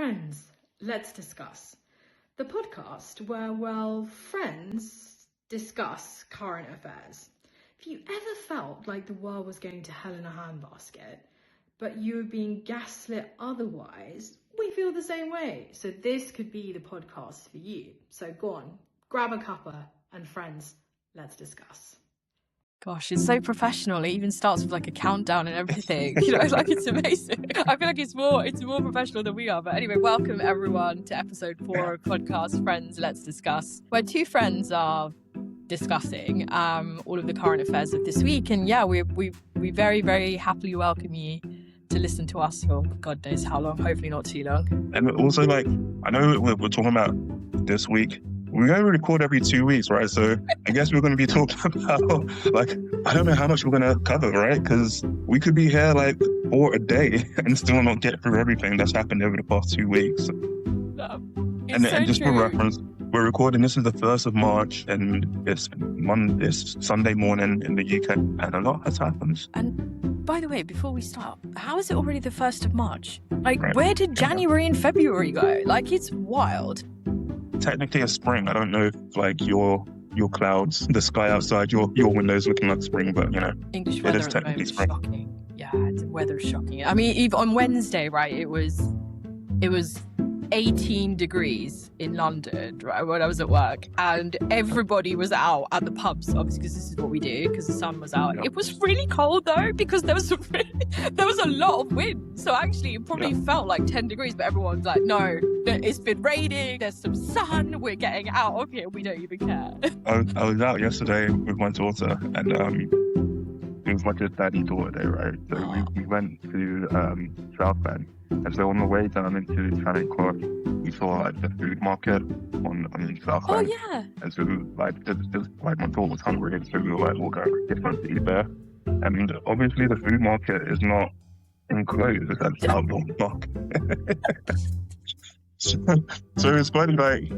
Friends, let's discuss. The podcast where, well, friends discuss current affairs. If you ever felt like the world was going to hell in a handbasket, but you were being gaslit otherwise, we feel the same way. So this could be the podcast for you. So go on, grab a cuppa and friends, let's discuss. Gosh, it's so professional. It even starts with like a countdown and everything. You know, like it's amazing. I feel like it's more professional than we are. But anyway, welcome everyone to episode 4 of podcast Friends Let's Discuss, where two friends are discussing all of the current affairs of this week. And yeah, we very, very happily welcome you to listen to us for God knows how long. Hopefully not too long. And also, like, I know we're talking about this week. We're going to record every 2 weeks, right? So I guess we're going to be talking about, like, I don't know how much we're going to cover, right? Because we could be here, like, for a day and still not get through everything that's happened over the past 2 weeks. And just for reference, we're recording, this is the 1st of March, and it's Sunday morning in the UK, and a lot has happened. And by the way, before we start, how is it already the 1st of March? Like, Right. Where did January and February go? Like, it's wild. Technically a spring. I don't know if, like, your clouds, the sky outside your windows looking like spring, but, you know, English weather is at the technically moment is spring. shocking. Yeah, the weather is shocking. I mean, even on Wednesday, right, it was 18 degrees in London, right, when I was at work, and everybody was out at the pubs, obviously, because this is what we do, because the sun was out. Yeah. It was really cold, though, because there was a lot of wind, so actually it probably felt like 10 degrees, but everyone's like, no, it's been raining, there's some sun, we're getting out of here, we don't even care. I was out yesterday with my daughter, and it was like a daddy-daughter day, right? So we went to South Bank, and so on the way down into Charing Cross, we saw, like, the food market on South Bank. Oh, yeah. And so, like, just like, my daughter was hungry, and so we were like, we'll go get something to eat there. And obviously the food market is not enclosed, it's an outdoor market. So it's funny, like,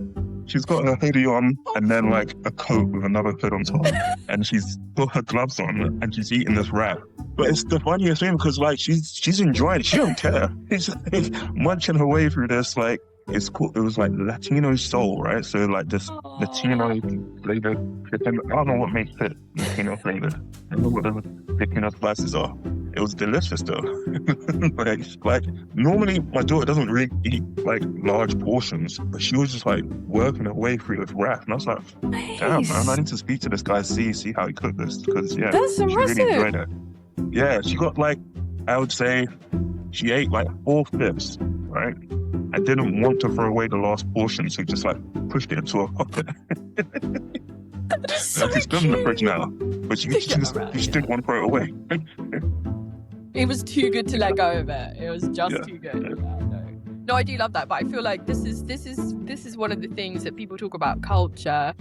she's got her hoodie on and then, like, a coat with another hood on top, and she's got her gloves on and she's eating this wrap. But it's the funniest thing because, like, she's enjoying it. She don't care. She's like munching her way through this, like, it's cool. It was like Latino soul, right? So, like, this Latino flavored chicken. I don't know what makes it Latino flavored. I don't know what the Latino spices are. It was delicious though. like normally my daughter doesn't really eat, like, large portions, but she was just, like, working her way through this wrap, and I was like, damn, man, I need to speak to this guy, see how he cooked this, because That's she impressive. really enjoyed it. Yeah, she got, like, I would say she ate like 4/5, right? I didn't want to throw away the last portion, so just, like, pushed it into her pocket. That's so It's still in the cute. fridge now, but she just didn't want to throw it away. It was too good to let go of it. It was just too good. Yeah. No, I do love that, but I feel like this is one of the things that people talk about culture.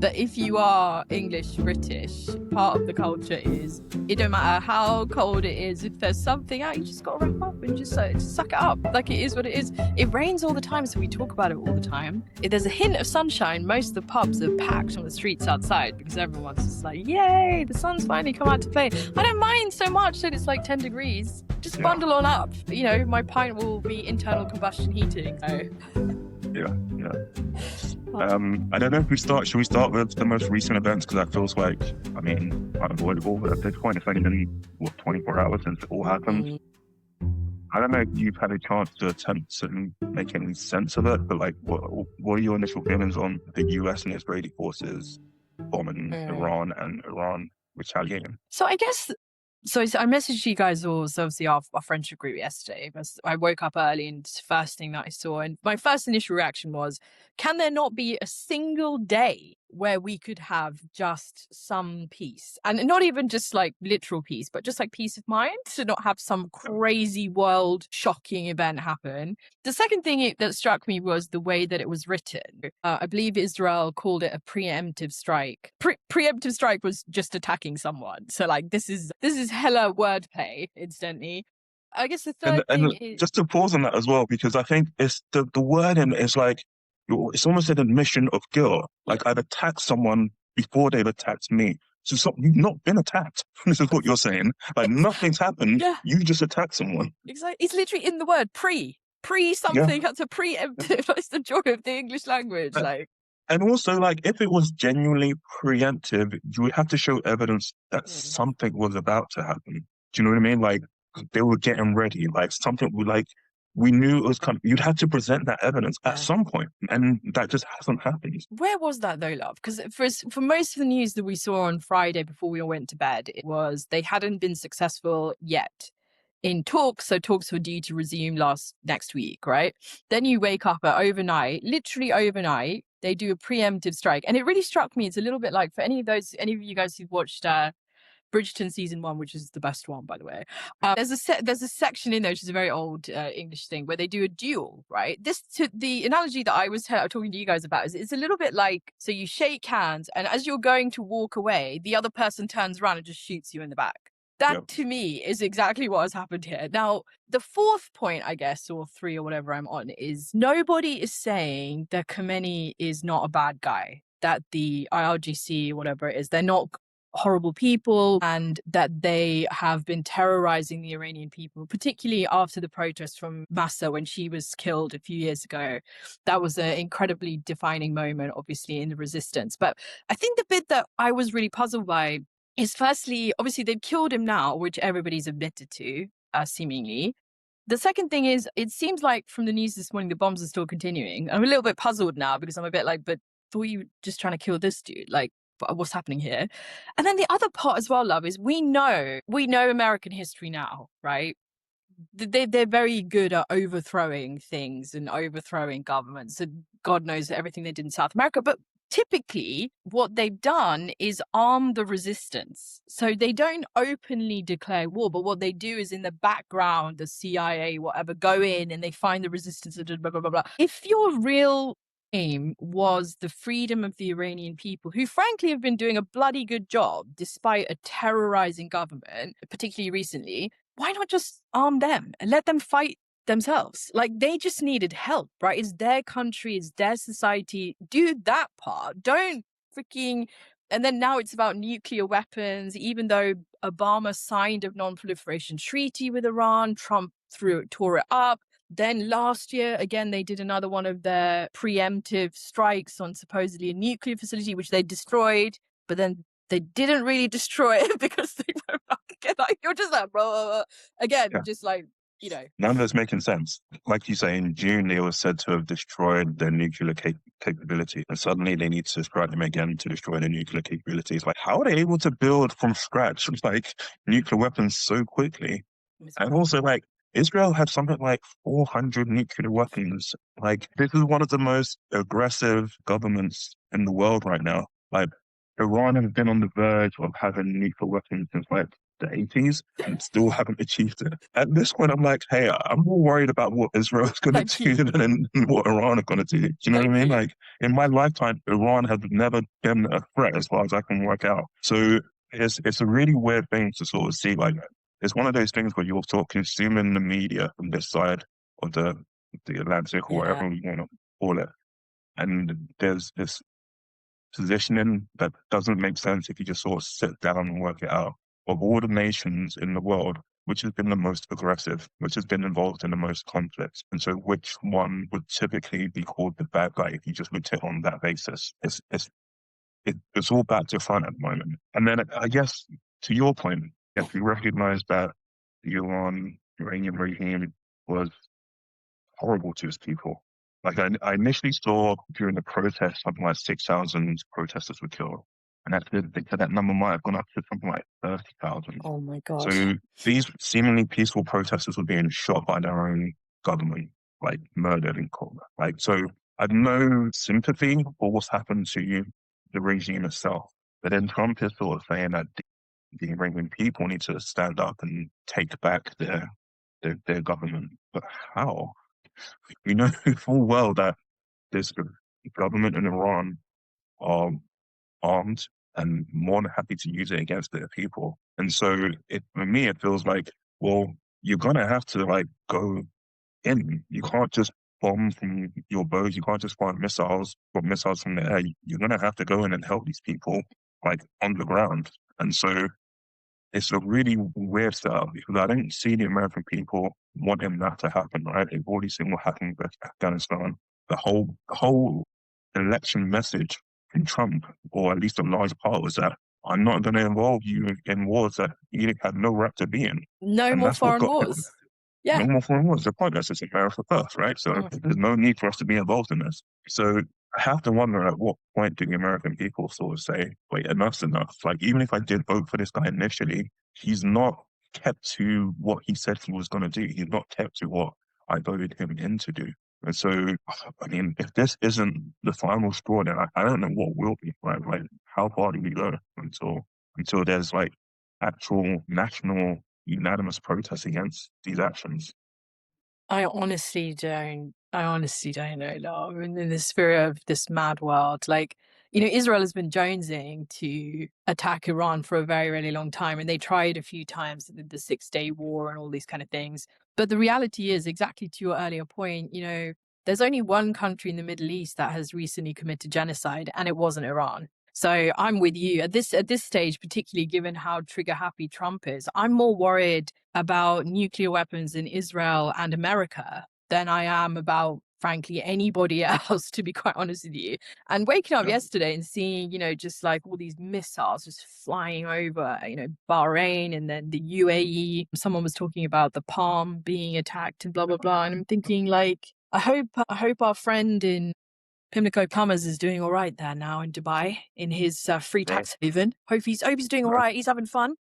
That if you are English British, part of the culture is it don't matter how cold it is. If there's something out, you just gotta wrap up and just suck it up. Like, it is what it is. It rains all the time, so we talk about it all the time. If there's a hint of sunshine, most of the pubs are packed on the streets outside because everyone's just like, yay, the sun's finally come out to play. I don't mind so much that it's like 10 degrees. Just bundle on up. You know, my pint will be internal combustion heating. So. Yeah. I don't know if should we start with the most recent events, because that feels like, I mean, unavoidable, but at this point it's only been, 24 hours since it all happened. I don't know if you've had a chance to attempt to make any sense of it, but, like, what are your initial feelings on the US and Israeli forces bombing Iran and Iran retaliating? So I guess, so I messaged you guys all, so obviously our friendship group yesterday, because I woke up early and it's the first thing that I saw, and my first initial reaction was, can there not be a single day where we could have just some peace? And not even just, like, literal peace, but just, like, peace of mind, to not have some crazy world shocking event happen. The second thing that struck me was the way that it was written. I believe Israel called it a preemptive strike. Preemptive strike was just attacking someone. So, like, this is hella wordplay instantly. I guess the third thing is... Just to pause on that as well, because I think it's the wording is like, it's almost an admission of guilt. Like, I've attacked someone before they've attacked me. So you've not been attacked. This is what you're saying. Like, nothing's happened. Yeah. You just attacked someone. Exactly. It's literally in the word pre. pre-something, that's a preemptive. That's the joy of the English language. Like, and also, like, if it was genuinely preemptive, you would have to show evidence that something was about to happen. Do you know what I mean? Like, they were getting ready, like something like we knew it was coming. You'd have to present that evidence at some point, and that just hasn't happened. Where was that though, love? Because for most of the news that we saw on Friday before we all went to bed, it was they hadn't been successful yet in talks. So talks were due to resume next week, right? Then you wake up at overnight, literally overnight, they do a preemptive strike. And it really struck me. It's a little bit like, for any of you guys who've watched Bridgerton season 1, which is the best one, by the way. There's a section in there, which is a very old English thing, where they do a duel, right? The analogy that I was talking to you guys about is it's a little bit like, so you shake hands, and as you're going to walk away, the other person turns around and just shoots you in the back. That to me is exactly what has happened here. Now, the fourth point, I guess, or 3 or whatever I'm on, is nobody is saying that Khamenei is not a bad guy, that the IRGC, whatever it is, they're not horrible people, and that they have been terrorizing the Iranian people, particularly after the protests from Massa when she was killed a few years ago. That was an incredibly defining moment, obviously, in the resistance. But I think the bit that I was really puzzled by is, firstly, obviously they've killed him now, which everybody's admitted to, seemingly. The second thing is, it seems like from the news this morning, the bombs are still continuing. I'm a little bit puzzled now, because I'm a bit like, but thought you were just trying to kill this dude? Like, what's happening here? And then the other part as well, love, is we know American history now, right? They're very good at overthrowing things and overthrowing governments, and God knows everything they did in South America. But typically what they've done is arm the resistance. So they don't openly declare war, but what they do is in the background, the CIA, whatever, go in and they find the resistance, blah, blah, blah, blah. If your real aim was the freedom of the Iranian people, who frankly have been doing a bloody good job despite a terrorizing government, particularly recently, why not just arm them and let them fight themselves? Like, they just needed help, right? It's their country, it's their society. Do that part. Don't freaking... And then now it's about nuclear weapons. Even though Obama signed a non-proliferation treaty with Iran, Trump tore it up. Then last year, again, they did another one of their preemptive strikes on supposedly a nuclear facility, which they destroyed. But then they didn't really destroy it because they went back again. Like, you're just like, bro, again, just like, you know. None of that's making sense. Like you say, in June, they were said to have destroyed their nuclear capability. And suddenly they need to strike them again to destroy their nuclear capabilities. Like, how are they able to build from scratch, like, nuclear weapons so quickly? And also, like, Israel had something like 400 nuclear weapons. Like, this is one of the most aggressive governments in the world right now. Like, Iran has been on the verge of having nuclear weapons since, like, the 80s and still haven't achieved it. At this point, I'm like, hey, I'm more worried about what Israel is going to do than what Iran are going to do. Do you know what I mean? Like, in my lifetime, Iran has never been a threat as far as I can work out. So it's a really weird thing to sort of see. Like, it's one of those things where you're sort of consuming the media from this side of the Atlantic or whatever you want to call it. And there's this positioning that doesn't make sense if you just sort of sit down and work it out. Of all the nations in the world, which has been the most aggressive, which has been involved in the most conflicts, and so which one would typically be called the bad guy if you just looked at it on that basis? It's all back to front at the moment. And then I guess, to your point, yes, we recognize that the Iranian regime was horrible to its people. Like, I initially saw during the protests something like 6,000 protesters were killed. And that number might have gone up to something like 30,000. Oh my God. So these seemingly peaceful protesters were being shot by their own government, like murdered in court. Like, so I have no sympathy for what's happened to the regime itself. But then Trump is sort of saying that the Iranian people need to stand up and take back their government. But how? We know full well that this government in Iran are armed and more than happy to use it against their people. And so for me, it feels like, well, you're going to have to, like, go in. You can't just bomb from your bows. You can't just fire missiles from the air. You're going to have to go in and help these people, like, on the ground. And so it's a really weird setup because I don't see the American people wanting that to happen, right? They've already seen what happened with Afghanistan. The whole election message from Trump, or at least a large part, was that I'm not going to involve you in wars that you have no right to be in. No And more that's what foreign got wars. Yeah. no more foreign wars. The point is it's America first, right? So there's no need for us to be involved in this. So I have to wonder at what point do the American people sort of say, wait, enough's enough? Like, even if I did vote for this guy initially, he's not kept to what he said he was going to do. He's not kept to what I voted him in to do. And so, I mean, if this isn't the final straw, then I don't know what will be, right? Like, how far do we go until there's like actual national unanimous protest against these actions? I honestly don't know, love. And in the spirit of this mad world, like, Israel has been jonesing to attack Iran for a very, really long time. And they tried a few times, the 6-Day War and all these kind of things. But the reality is, exactly to your earlier point, there's only one country in the Middle East that has recently committed genocide, and it wasn't Iran. So I'm with you at this stage, particularly given how trigger happy Trump is. I'm more worried about nuclear weapons in Israel and America than I am about, frankly, anybody else, to be quite honest with you. And waking up yesterday and seeing, just like all these missiles just flying over, Bahrain and then the UAE. Someone was talking about the Palm being attacked and blah, blah, blah. And I'm thinking, like, I hope our friend in Pimlico Plumbers is doing all right there now in Dubai in his free tax haven. Hope he's doing all right. He's having fun.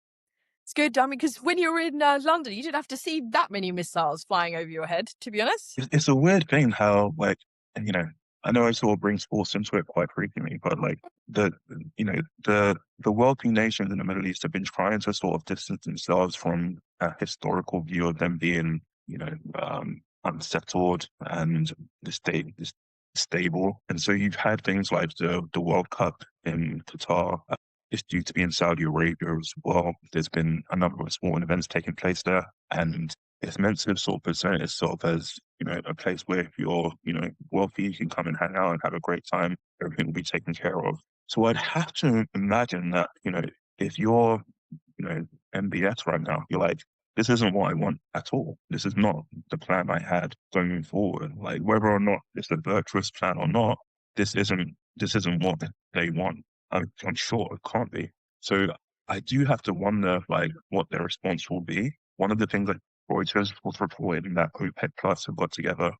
It's good. I mean, because when you were in London, you didn't have to see that many missiles flying over your head, to be honest. It's a weird thing how, like, I know I sort of bring sports into it quite frequently, but like the wealthy nations in the Middle East have been trying to sort of distance themselves from a historical view of them being, unsettled and stable. And so you've had things like the World Cup in Qatar. It's due to be in Saudi Arabia as well. There's been a number of sporting events taking place there, and it's meant to sort of present itself as, a place where if you're, wealthy, you can come and hang out and have a great time. Everything will be taken care of. So I'd have to imagine that, if you're, MBS right now, you're like, this isn't what I want at all. This is not the plan I had going forward. Like, whether or not it's a virtuous plan or not, this isn't what they want. I'm sure it can't be. So I do have to wonder, like, what their response will be. One of the things that Reuters was reporting that OPEC Plus have got together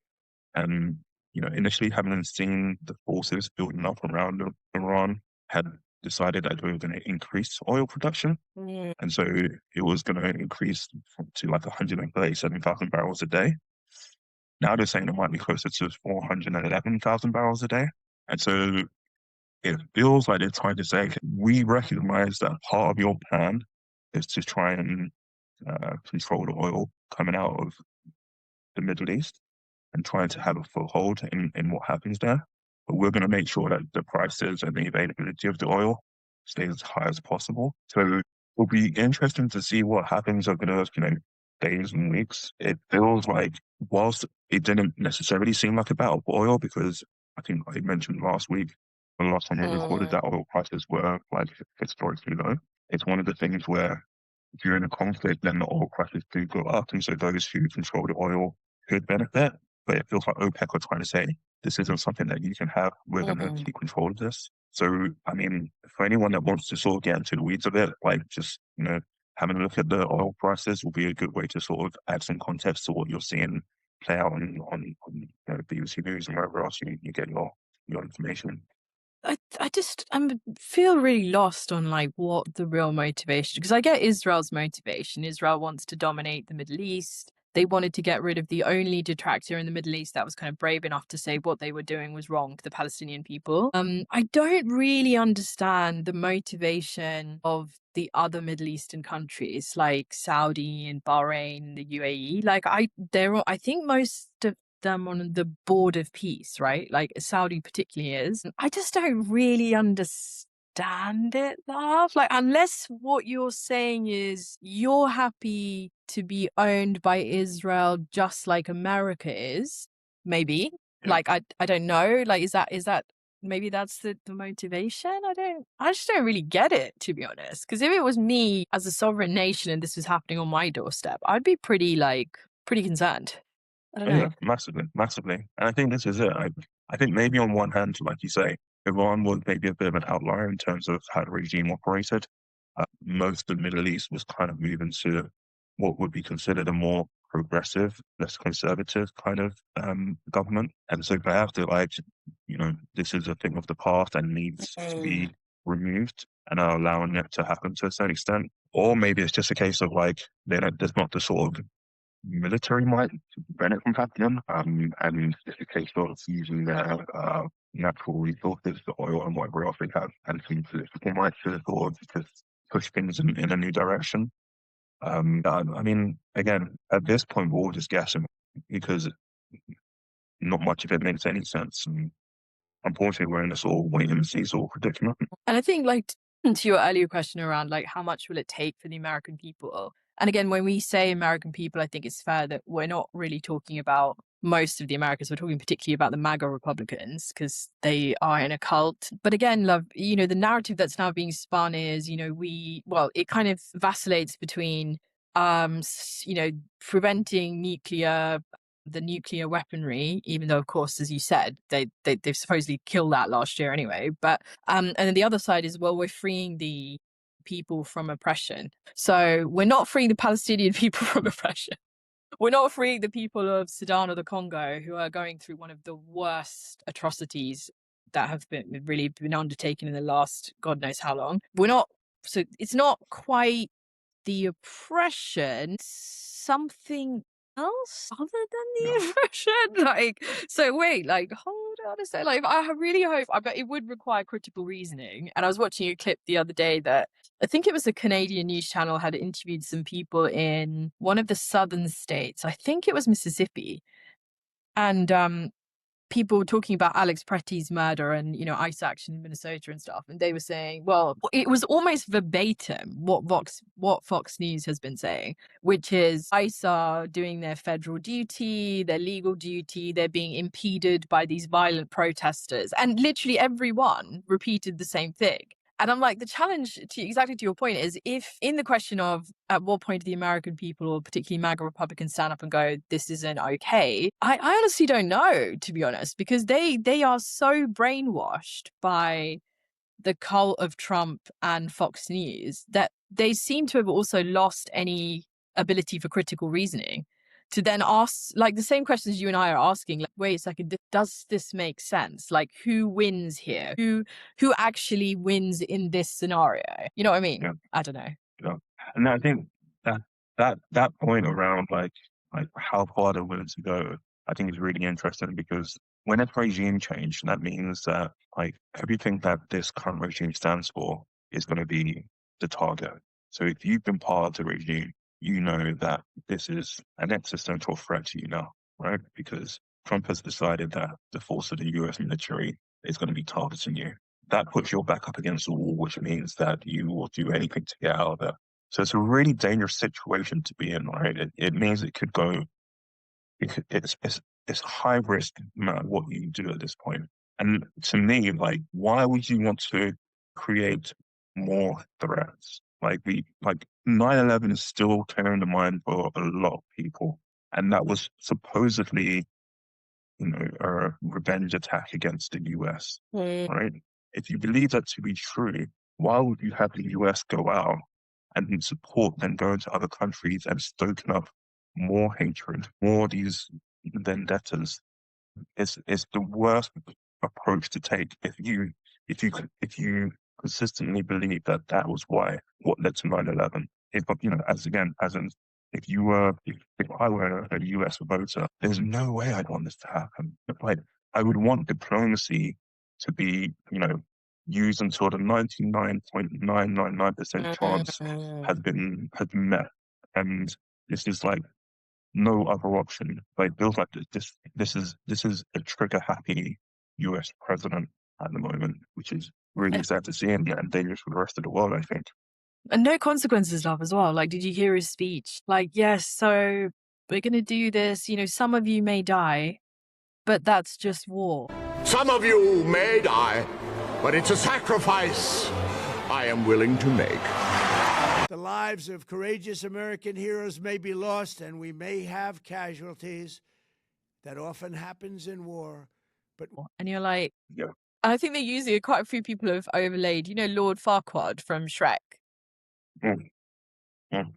and, initially having seen the forces building up around Iran, had decided that they were going to increase oil production. And so it was going to increase to like 137,000 barrels a day. Now they're saying it might be closer to 411,000 barrels a day. And so it feels like they're trying to say, we recognize that part of your plan is to try and control the oil coming out of the Middle East and trying to have a foothold in what happens there. But we're going to make sure that the prices and the availability of the oil stays as high as possible. So it'll be interesting to see what happens over those, days and weeks. It feels like, whilst it didn't necessarily seem like a battle for oil, because I think I mentioned last week, the last time I recorded, that oil prices were like historically low. It's one of the things where during a conflict, then the oil prices do go up, and so those who control the oil could benefit. But it feels like OPEC are trying to say, this isn't something that you can have. We're going to keep control of this. So, I mean, for anyone that wants to sort of get into the weeds of it, like, just, having a look at the oil prices will be a good way to sort of add some context to what you're seeing play out on BBC News and wherever else you get your information. I feel really lost on like what the real motivation, because I get Israel's motivation. Israel wants to dominate the Middle East. They wanted to get rid of the only detractor in the Middle East that was kind of brave enough to say what they were doing was wrong to the Palestinian people. I don't really understand the motivation of the other Middle Eastern countries like Saudi and Bahrain, the UAE. Like I think most of them on the board of peace, right? Like Saudi particularly is. I just don't really understand it, love. Like, unless what you're saying is you're happy to be owned by Israel just like America is, maybe. Yeah. Like, I don't know. Like, is that maybe that's the motivation. I just don't really get it, to be honest. Because if it was me as a sovereign nation and this was happening on my doorstep, I'd be pretty concerned. I don't know. Yeah, massively. And I think this is it. I think maybe on one hand, like you say, Iran was maybe a bit of an outlier in terms of how the regime operated. Most of the Middle East was kind of moving to what would be considered a more progressive, less conservative kind of government. And so perhaps they're like, this is a thing of the past and needs to be removed, and are allowing it to happen to a certain extent. Or maybe it's just a case of like, there's not the sort of military might to prevent it from happening, and it's a case of using their natural resources, the oil and whatever else they have, and some political might to sort of just push things in a new direction. I mean, again, at this point, we're all just guessing because not much of it makes any sense. And unfortunately, we're in a sort of wait and see sort of predicament. And I think, like, to your earlier question around, like, how much will it take for the American people? And again, when we say American people, I think it's fair that we're not really talking about most of the Americans. We're talking particularly about the MAGA Republicans because they are in a cult. But again, love, the narrative that's now being spun is, it kind of vacillates between, preventing the nuclear weaponry, even though, of course, as you said, they've supposedly killed that last year anyway. But and then the other side is, well, we're freeing the people from oppression. So we're not freeing the Palestinian people from oppression. We're not freeing the people of Sudan or the Congo who are going through one of the worst atrocities that have been undertaken in the last God knows how long. So it's not quite the oppression, something else other than the oppression. Hold on a second. I really hope, I bet it would require critical reasoning. And I was watching a clip the other day that I think it was a Canadian news channel had interviewed some people in one of the southern states. I think it was Mississippi. And people were talking about Alex Pretty's murder and, ICE action in Minnesota and stuff. And they were saying, well, it was almost verbatim what Fox News has been saying, which is ICE are doing their federal duty, their legal duty, they're being impeded by these violent protesters. And literally everyone repeated the same thing. And I'm like, the challenge, exactly to your point, is if in the question of at what point do the American people, or particularly MAGA Republicans, stand up and go, this isn't okay, I honestly don't know, to be honest, because they are so brainwashed by the cult of Trump and Fox News that they seem to have also lost any ability for critical reasoning to then ask, like, the same questions you and I are asking, like, wait a second, does this make sense? Like, who wins here? Who actually wins in this scenario? You know what I mean? Yeah. I don't know. Yeah. And I think that point around like how far they're willing to go, I think is really interesting, because when it's regime change, that means that like everything that this current regime stands for is going to be the target. So if you've been part of the regime, you know that this is an existential threat to you now, right? Because Trump has decided that the force of the US military is going to be targeting you. That puts your back up against the wall, which means that you will do anything to get out of it. So it's a really dangerous situation to be in, right? It means it could go, it's high risk no matter what you do at this point. And to me, like, why would you want to create more threats? Like 9/11 is still clear the mind for a lot of people. And that was supposedly, a revenge attack against the US, right? If you believe that to be true, why would you have the US go out and support then going to other countries and stoking up more hatred, more of these vendettas? It's the worst approach to take if you consistently believe that was what led to 9/11. If I were a US voter, there's no way I'd want this to happen. Like, I would want diplomacy to be, used until the 99.999% chance has been met. And this is like no other option. Like, feels like this is a trigger happy US president at the moment, which is really sad to see and dangerous for the rest of the world, I think. And no consequences, love, as well. Like, did you hear his speech? Like, yes, so we're going to do this. Some of you may die, but that's just war. Some of you may die, but it's a sacrifice I am willing to make. The lives of courageous American heroes may be lost, and we may have casualties. That often happens in war. But And you're like, Yeah. I think they usually quite a few people have overlaid, you know, Lord Farquaad from Shrek. Mm. Mm.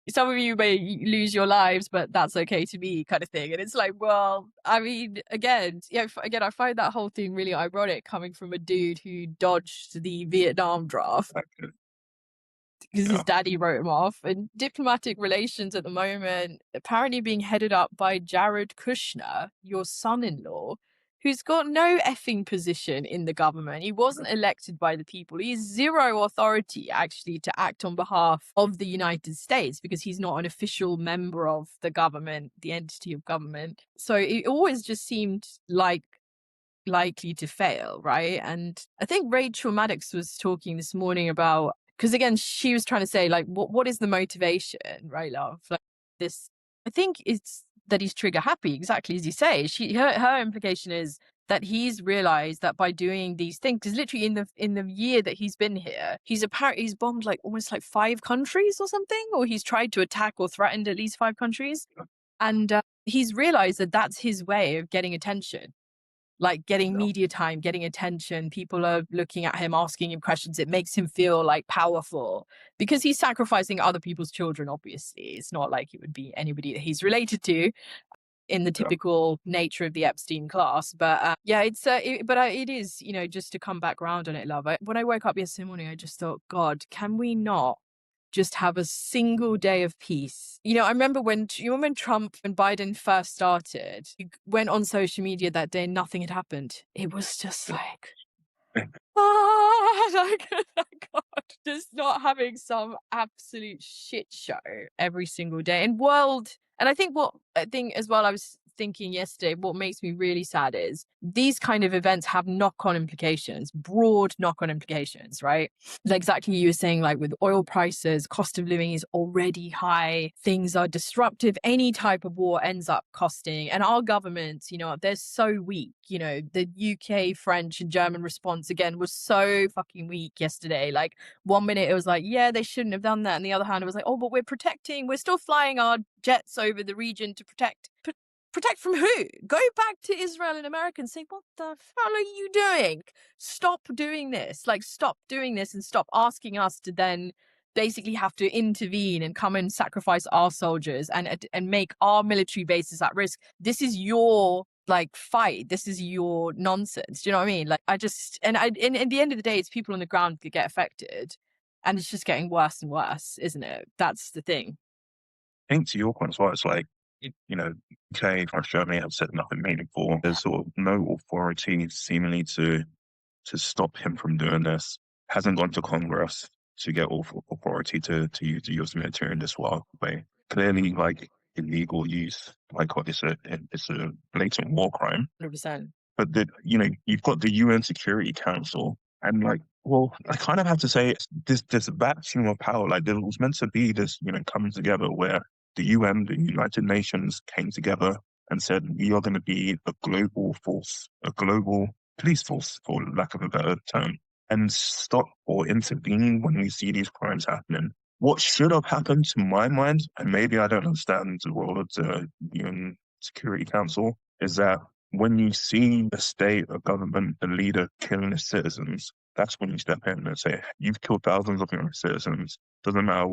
Some of you may lose your lives, but that's okay to me, kind of thing. And it's like, well, I mean, again, I find that whole thing really ironic coming from a dude who dodged the Vietnam draft Exactly. because Yeah. his daddy wrote him off. And diplomatic relations at the moment apparently being headed up by Jared Kushner, your son-in-law, who's got no effing position in the government. He wasn't elected by the people. He has zero authority, actually, to act on behalf of the United States because he's not an official member of the government, the entity of government. So it always just seemed like likely to fail, right? And I think Rachel Maddox was talking this morning about, because again, she was trying to say, like, what is the motivation, right, love? Like this, I think it's that he's trigger happy, exactly as you say. Her implication is that he's realized that by doing these things, because literally in the year that he's been here, he's bombed like almost like 5 countries or something, or he's tried to attack or threatened at least 5 countries, and he's realized that that's his way of getting attention. Like getting media time, getting attention. People are looking at him, asking him questions. It makes him feel like powerful because he's sacrificing other people's children, obviously. It's not like it would be anybody that he's related to in the typical nature of the Epstein class. But it is, you know, just to come back around on it, love. When I woke up yesterday morning, I just thought, God, can we not just have a single day of peace? You know, I remember when Trump and Biden first started, you went on social media that day and nothing had happened. It was just like, like, oh God, just not having some absolute shit show every single day. And I think as well, I was thinking yesterday, what makes me really sad is these kind of events have knock-on implications, broad knock-on implications, right? Like exactly you were saying, like with oil prices, cost of living is already high, things are disruptive, any type of war ends up costing, and our governments, you know, they're so weak. You know, the UK, French and German response again was so fucking weak yesterday. Like one minute it was like, yeah, they shouldn't have done that, and the other hand it was like, oh, but we're still flying our jets over the region to protect from who? Go back to Israel and America and say, what the hell are you doing? Stop doing this. Like, stop doing this and stop asking us to then basically have to intervene and come and sacrifice our soldiers and make our military bases at risk. This is your like fight. This is your nonsense. Do you know what I mean? Like, at the end of the day, it's people on the ground that get affected, and it's just getting worse and worse, isn't it? That's the thing. I think to your point as well, it's like, you know, UK, France, Germany have said nothing meaningful. There's sort of no authority seemingly to stop him from doing this. Hasn't gone to Congress to get authority to use the US military in this way. Clearly, like illegal use, like it's a blatant war crime. 100%. But you've got the UN Security Council, and like, well, I kind of have to say this vacuum of power. Like there was meant to be this, coming together where the UN, the United Nations, came together and said we are going to be a global force, a global police force, for lack of a better term, and stop or intervene when we see these crimes happening. What should have happened, to my mind, and maybe I don't understand the role of the UN Security Council, is that when you see a state, a government, a leader killing its citizens, that's when you step in and say, you've killed thousands of your own citizens. Doesn't matter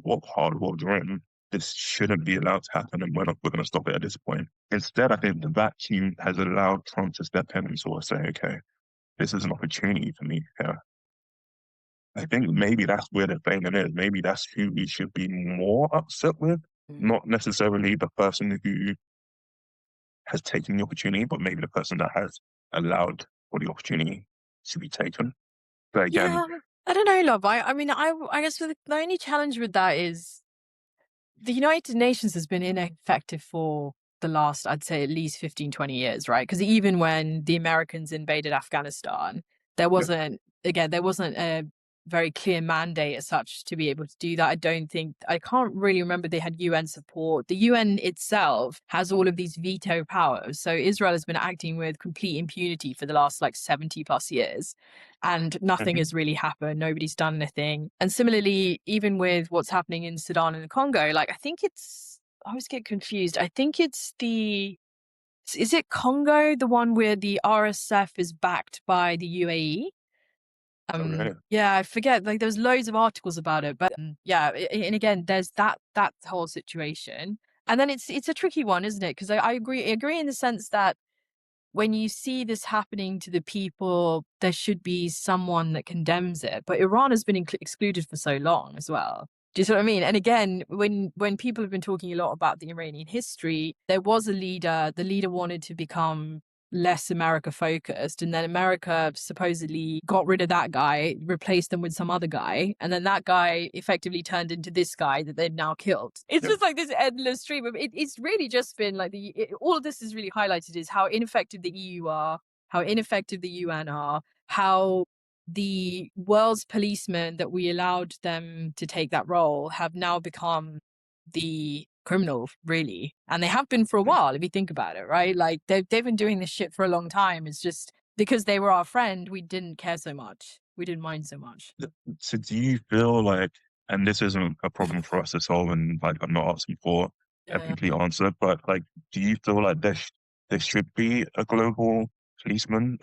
what part of the world you're in, this shouldn't be allowed to happen, and we're going to stop it at this point. Instead, I think the vacuum has allowed Trump to step in and sort of say, okay, this is an opportunity for me here. I think maybe that's where the framing is. Maybe that's who we should be more upset with, not necessarily the person who has taken the opportunity, but maybe the person that has allowed for the opportunity to be taken. But again, yeah, I don't know, love. I mean, I guess the only challenge with that is the United Nations has been ineffective for the last, I'd say, at least 15, 20 years, right? Because even when the Americans invaded Afghanistan, there wasn't a very clear mandate as such to be able to do that. I can't really remember they had UN support. The UN itself has all of these veto powers. So Israel has been acting with complete impunity for the last like 70 plus years, and nothing has really happened. Nobody's done anything. And similarly, even with what's happening in Sudan and the Congo, like I always get confused. I think is it Congo, the one where the RSF is backed by the UAE? Right. Yeah, I forget. Like, there's loads of articles about it, but yeah, and again, there's that whole situation, and then it's a tricky one, isn't it? Because I agree in the sense that when you see this happening to the people, there should be someone that condemns it. But Iran has been excluded for so long as well. Do you see what I mean? And again, when people have been talking a lot about the Iranian history, there was a leader. The leader wanted to become less America focused, and then America supposedly got rid of that guy, replaced them with some other guy, and then that guy effectively turned into this guy that they've now killed. It's just like this endless stream of it's really just been like all of this is really highlighted is how ineffective the EU are, how ineffective the UN are, how the world's policemen that we allowed them to take that role have now become the criminal, really. And they have been for a while, if you think about it, right? Like they've been doing this shit for a long time. It's just because they were our friend, we didn't care so much. We didn't mind so much. So do you feel like, and this isn't a problem for us to solve, and like I'm not asking for a complete answer, but like, do you feel like there should be a global policeman,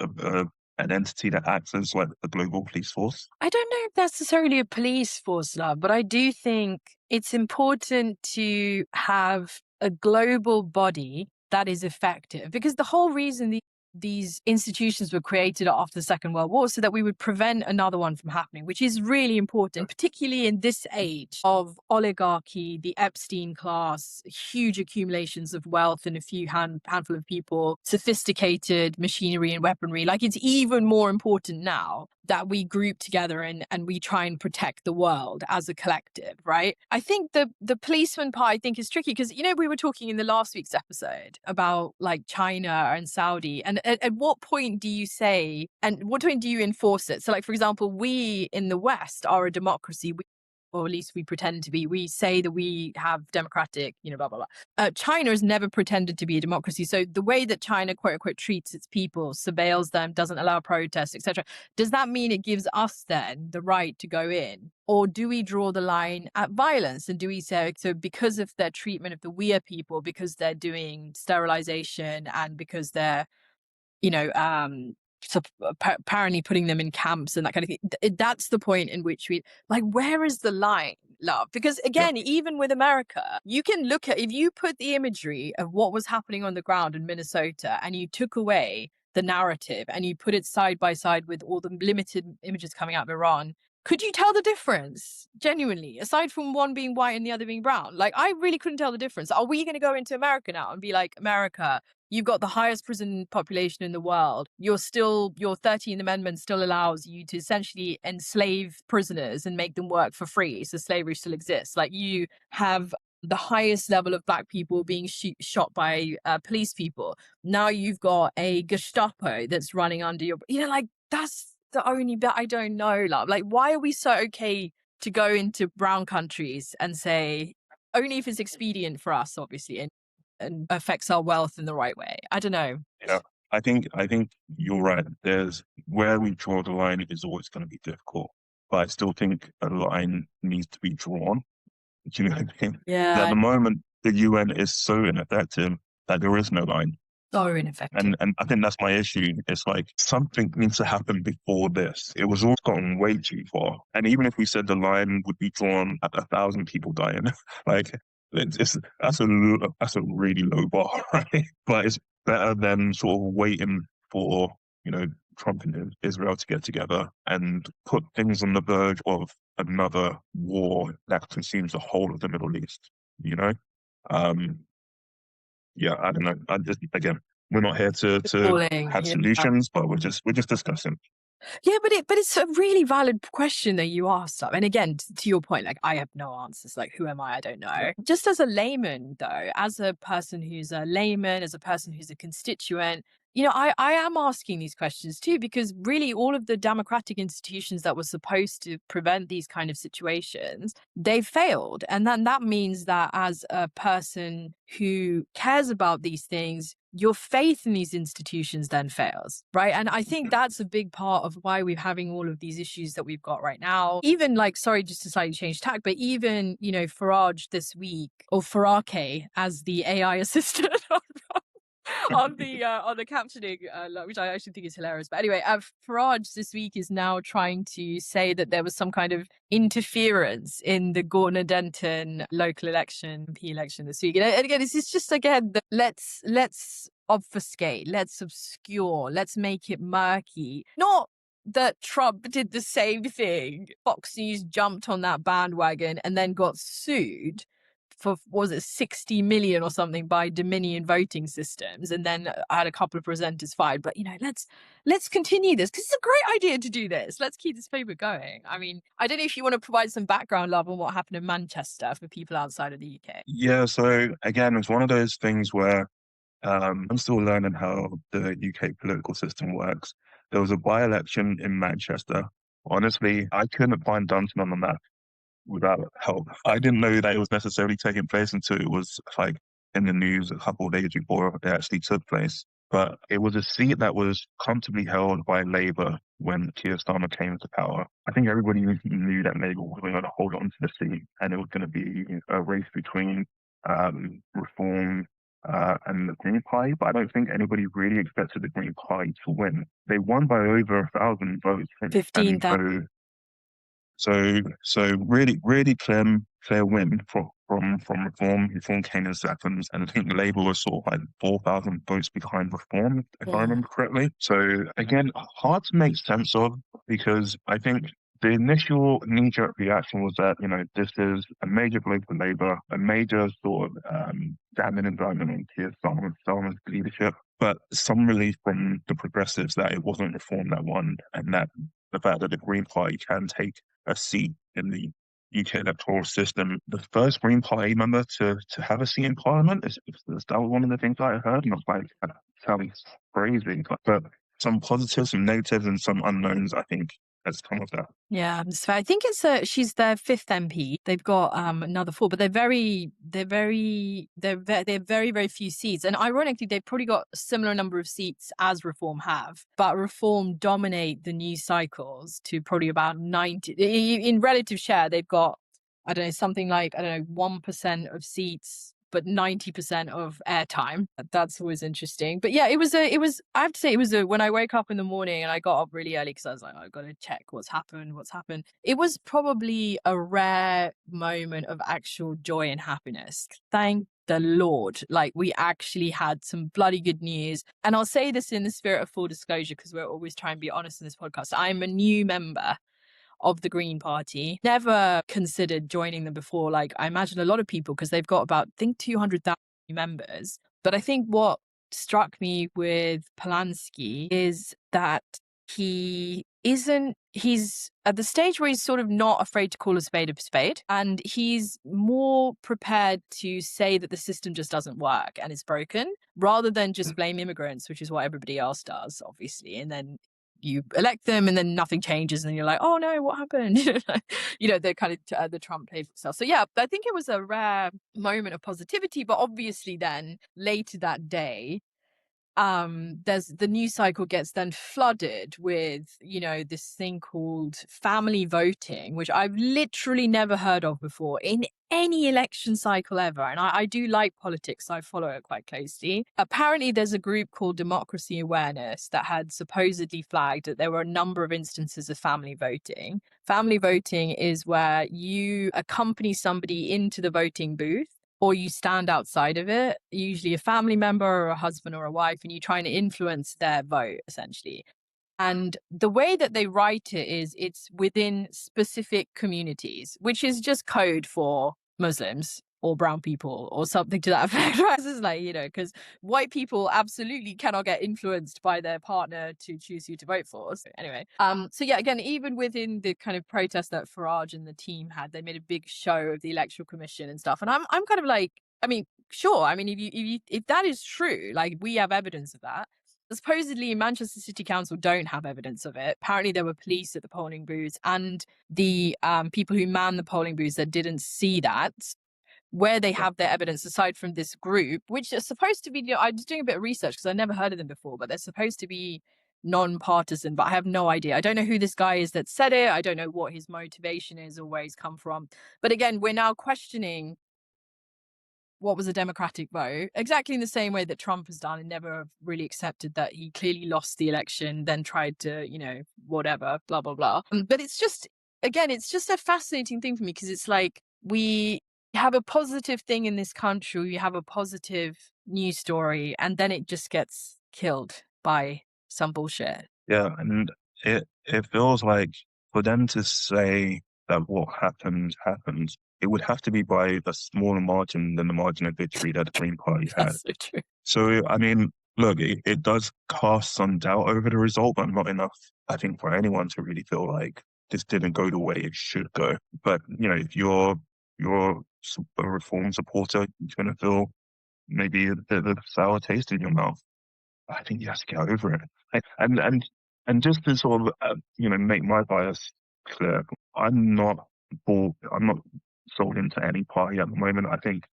an entity that acts as like a global police force? I don't know if necessarily a police force, love, but I do think it's important to have a global body that is effective, because the whole reason these institutions were created after the Second World War so that we would prevent another one from happening, which is really important, particularly in this age of oligarchy, the Epstein class, huge accumulations of wealth in a few handful of people, sophisticated machinery and weaponry. Like, it's even more important now that we group together and we try and protect the world as a collective, right? I think the policeman part, I think, is tricky because, you know, we were talking in the last week's episode about like China and Saudi, and at what point do you say, and what point do you enforce it? So like, for example, we in the West are a democracy, or at least we pretend to be. We say that we have democratic, blah, blah, blah. China has never pretended to be a democracy. So the way that China, quote unquote, treats its people, surveils them, doesn't allow protests, etc., does that mean it gives us then the right to go in? Or do we draw the line at violence? And do we say, so because of their treatment of the Uyghur people, because they're doing sterilization and because they're, so apparently putting them in camps and that kind of thing, that's the point in which we, like, where is the line, love? Because again, even with America, you can look at, if you put the imagery of what was happening on the ground in Minnesota and you took away the narrative and you put it side by side with all the limited images coming out of Iran, could you tell the difference? Genuinely, aside from one being white and the other being brown? Like, I really couldn't tell the difference. Are we going to go into America now and be like, America, you've got the highest prison population in the world. Your 13th Amendment still allows you to essentially enslave prisoners and make them work for free. So slavery still exists. Like, you have the highest level of black people being shot by police people. Now you've got a Gestapo that's running under your, like, that's the only bit I don't know, love. Like, why are we so okay to go into brown countries and say, only if it's expedient for us, obviously, and affects our wealth in the right way? I don't know. Yeah, I think you're right. There's where we draw the line is always going to be difficult, but I still think a line needs to be drawn. Do you know what I mean? Yeah. At the moment, the UN is so ineffective that there is no line. So ineffective. And I think that's my issue. It's like something needs to happen before this. It was all gotten way too far. And even if we said the line would be drawn at 1,000 people dying, like, that's a really low bar, right? But it's better than sort of waiting for, Trump and Israel to get together and put things on the verge of another war that consumes the whole of the Middle East, Yeah, I don't know. Again, we're not here to have solutions, but we're just discussing. Yeah, but it's a really valid question that you asked. And again, to your point, like, I have no answers. Like, who am I? I don't know. Just as a layman, though, as a person who's a layman, as a person who's a constituent, I am asking these questions too, because really all of the democratic institutions that were supposed to prevent these kind of situations, they failed. And then that means that as a person who cares about these things, your faith in these institutions then fails, right? And I think that's a big part of why we're having all of these issues that we've got right now. Even sorry, just to slightly change tack, but even, Farage this week, or Farake as the AI assistant on the captioning, which I actually think is hilarious. But anyway, Farage this week is now trying to say that there was some kind of interference in the Gorton and Denton local election, MP election this week. And again, this is just let's obfuscate, let's obscure, let's make it murky. Not that Trump did the same thing. Fox News jumped on that bandwagon and then got sued for, was it 60 million or something by Dominion voting systems, and then I had a couple of presenters fired. But let's continue this, because it's a great idea to do this. Let's keep this paper going. I mean, I don't know if you want to provide some background, love, on what happened in Manchester for people outside of the UK. Yeah, so again, it's one of those things where I'm still learning how the UK political system works. There was a by-election in Manchester. Honestly, I couldn't find Dunton on the map without help. I didn't know that it was necessarily taking place until it was in the news a couple of days before it actually took place. But it was a seat that was comfortably held by Labour when Keir Starmer came to power. I think everybody knew that Labour was going to hold on to the seat, and it was going to be a race between Reform and the Green Party, but I don't think anybody really expected the Green Party to win. They won by over 1,000 votes. 15,000. So really clear win from Reform. Reform came in seconds, and I think Labour was sort of 4,000 votes behind Reform, if I remember correctly. So again, hard to make sense of, because I think the initial knee-jerk reaction was that, this is a major blow for Labour, a major sort of damning indictment on Keir Starmer's leadership, but some relief from the progressives that it wasn't Reform that won, and that the fact that the Green Party can take a seat in the UK electoral system. The first Green Party member to have a seat in Parliament, is that was one of the things I heard, and I was that sounds crazy. But some positives, some negatives, and some unknowns, I think, has come of that. Yeah, so I think she's their 5th MP. They've got another 4, but they're very very few seats. And ironically, they've probably got a similar number of seats as Reform have, but Reform dominate the news cycles to probably about 90 in relative share. They've got, I don't know, something like 1% of seats, but 90% of airtime. That's always interesting. But yeah, I have to say, it was when I woke up in the morning and I got up really early because I was like, I've got to check what's happened. It was probably a rare moment of actual joy and happiness. Thank the Lord. We actually had some bloody good news. And I'll say this in the spirit of full disclosure, because we're always trying to be honest in this podcast. I'm a new member of the Green Party, never considered joining them before, I imagine a lot of people, because they've got about, I think, 200,000 members. But I think what struck me with Polanski is that he's at the stage where he's sort of not afraid to call a spade, and he's more prepared to say that the system just doesn't work and it's broken, rather than just blame immigrants, which is what everybody else does, obviously. And then you elect them and then nothing changes, and then you're like, oh no, what happened? The kind of the Trump played itself. So yeah, I think it was a rare moment of positivity. But obviously then later that day, there's the news cycle gets then flooded with, this thing called family voting, which I've literally never heard of before in any election cycle ever. And I do like politics, so I follow it quite closely. Apparently there's a group called Democracy Awareness that had supposedly flagged that there were a number of instances of family voting. Family voting is where you accompany somebody into the voting booth, or you stand outside of it, usually a family member or a husband or a wife, and you're trying to influence their vote, essentially. And the way that they write it is it's within specific communities, which is just code for Muslims or brown people or something to that effect. Right? This is because white people absolutely cannot get influenced by their partner to choose who to vote for. So anyway, so yeah, again, even within the kind of protest that Farage and the team had, they made a big show of the Electoral Commission and stuff. And I'm kind of sure. If that is true, we have evidence of that. Supposedly, Manchester City Council don't have evidence of it. Apparently, there were police at the polling booths and the people who manned the polling booths that didn't see that. Where they have their evidence, aside from this group, which is supposed to be, I was doing a bit of research because I never heard of them before, but they're supposed to be non-partisan, but I have no idea. I don't know who this guy is that said it. I don't know what his motivation is or where he's come from. But again, we're now questioning what was a democratic vote, exactly in the same way that Trump has done and never really accepted that he clearly lost the election, then tried to, whatever, blah, blah, blah. But it's just, again, it's just a fascinating thing for me because it's like we have a positive thing in this country, we have a positive news story, and then it just gets killed by some bullshit. Yeah, and it feels like for them to say that what happened, it would have to be by a smaller margin than the margin of victory that the Green Party had. That's so true. So, I mean, look, it does cast some doubt over the result, but not enough, I think, for anyone to really feel like this didn't go the way it should go. But, if you're a reform supporter, you're going to feel maybe a bit of a sour taste in your mouth. I think you have to get over it. And just to sort of, make my bias clear, I'm not sold into any party at the moment. I think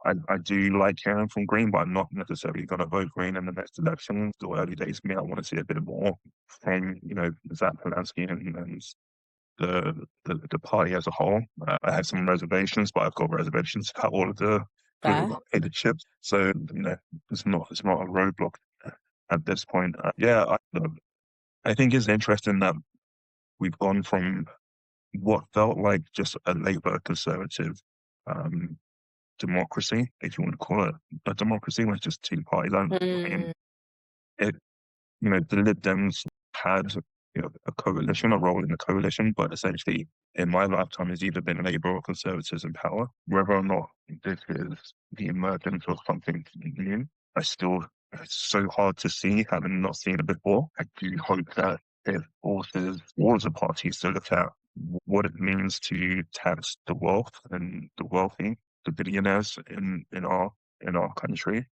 I do like hearing from Green, but I'm not necessarily going to vote Green in the next election. Still early days for me. I want to see a bit more from, Zach Polanski and the party as a whole. I have some reservations, but I've got reservations about all of the leaderships. So, it's not a roadblock at this point. I think it's interesting that we've gone from what felt like just a Labour Conservative democracy, if you want to call it a democracy, when it's just two parties. The Lib Dems had a coalition, a role in a coalition, but essentially in my lifetime has either been Labour or Conservatives in power. Whether or not this is the emergence of something new, it's so hard to see, having not seen it before. I do hope that it forces all of the parties to look at what it means to tax the wealth and the wealthy, the billionaires in our country,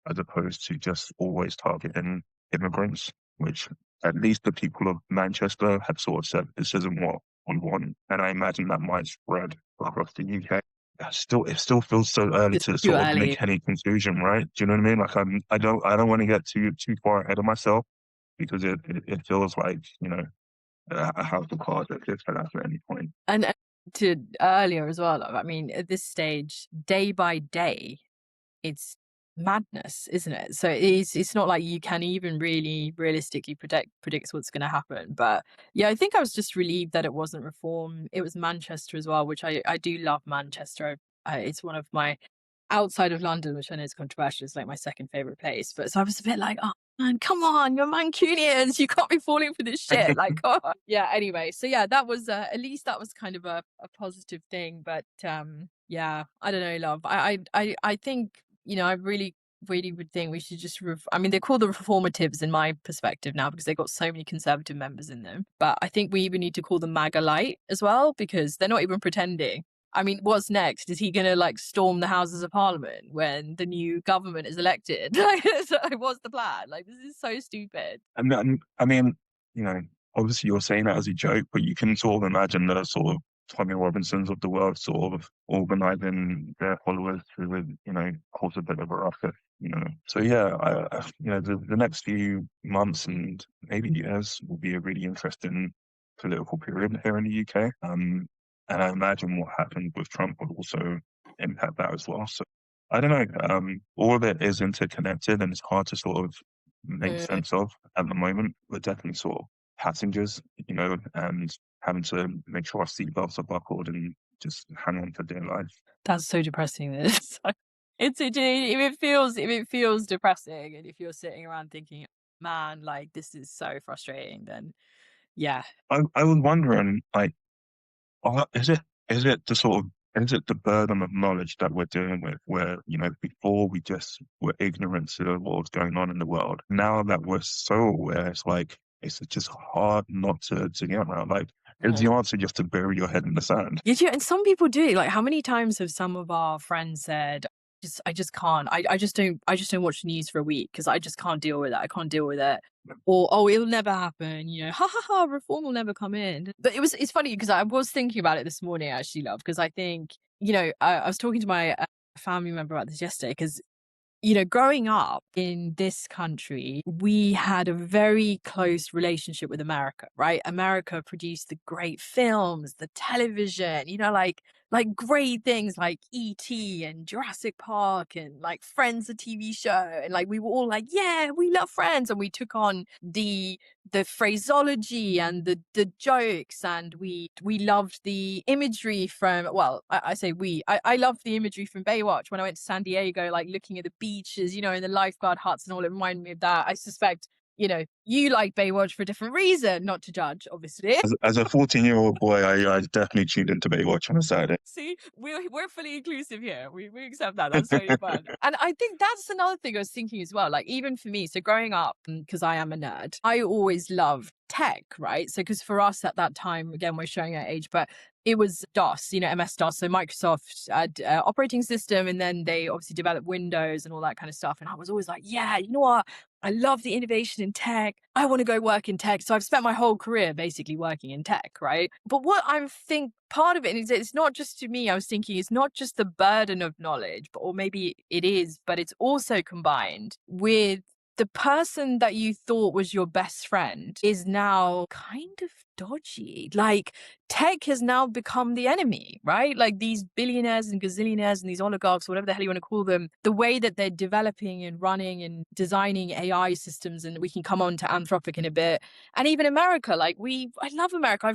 as opposed to just always targeting immigrants, which at least the people of Manchester have sort of said this isn't what we want. And I imagine that might spread across the UK. It still feels so early to sort of make any conclusion, right? Do you know what I mean? Like I don't want to get too far ahead of myself, because it feels like, a house of cards that could fall out at any point. And to earlier as well, I mean, at this stage, day by day, it's madness, isn't it? So it's not like you can even really realistically predict what's going to happen. But yeah, I think I was just relieved that it wasn't reform. It was Manchester as well, which I do love Manchester. It's one of my, outside of London, which I know is controversial, it's like my second favorite place. But so I was a bit like, oh man, come on, you're Mancunians, you can't be falling for this shit. Like, oh yeah. Anyway, so yeah, that was at least that was kind of a positive thing. But yeah, I don't know, love. I think, I really would think we should just I mean, they're called the reformatives in my perspective now because they've got so many conservative members in them, but I think we even need to call them MAGA light as well, because they're not even pretending. I mean, what's next? Is he going to storm the Houses of Parliament when the new government is elected? What's the plan? This is so stupid. And I mean, obviously you're saying that as a joke, but you can sort of imagine the sort of Tommy Robinsons of the world sort of organizing their followers who would, cause a bit of a ruckus, So yeah, the next few months and maybe years will be a really interesting political period here in the UK. And I imagine what happened with Trump would also impact that as well. So I don't know. All of it is interconnected, and it's hard to sort of make sense of at the moment. We're definitely sort of passengers, and having to make sure our seatbelts are buckled and just hang on for dear life. That's so depressing. This if it feels depressing, and if you're sitting around thinking, man, this is so frustrating, then yeah. I was wondering, is it the burden of knowledge that we're dealing with, where, before we just were ignorant to what was going on in the world. Now that we're so aware, it's just hard not to get around. Is the answer just to bury your head in the sand? Yeah, and some people do. How many times have some of our friends said, I just can't. I just don't watch the news for a week because I just can't deal with it. I can't deal with it. Or, oh, it'll never happen, you know, ha ha ha, reform will never come in. But it's funny because I was thinking about it this morning, actually, love, because I think, you know, I was talking to my family member about this yesterday because, you know, growing up in this country, we had a very close relationship with America, right? America produced the great films, the television, you know, like great things like E.T. and Jurassic Park and like Friends, the TV show. And like we were all like, yeah, we love Friends. And we took on the phraseology and the jokes, and we loved the imagery from, well, I say I loved the imagery from Baywatch when I went to San Diego, like looking at the beaches, you know, and the lifeguard huts and all. It reminded me of that. I suspect, you know, you like Baywatch for a different reason, not to judge, obviously. As a 14-year-old boy, I definitely tuned into Baywatch on a Saturday. See, we're fully inclusive here. We accept that. That's totally fun. And I think that's another thing I was thinking as well. Like even for me, so growing up, because I am a nerd, I always loved tech, right? So because for us at that time, again, we're showing our age, but it was DOS, you know, MS-DOS, so Microsoft operating system, and then they obviously developed Windows and all that kind of stuff. And I was always like, yeah, you know what? I love the innovation in tech. I want to go work in tech. So I've spent my whole career basically working in tech, right? But what I think part of it is it's not just, to me, I was thinking it's not just the burden of knowledge, or maybe it is, but it's also combined with the person that you thought was your best friend is now kind of dodgy. Like tech has now become the enemy, right? Like these billionaires and gazillionaires and these oligarchs, whatever the hell you want to call them, the way that they're developing and running and designing AI systems, and we can come on to Anthropic in a bit. And even America, like I love America.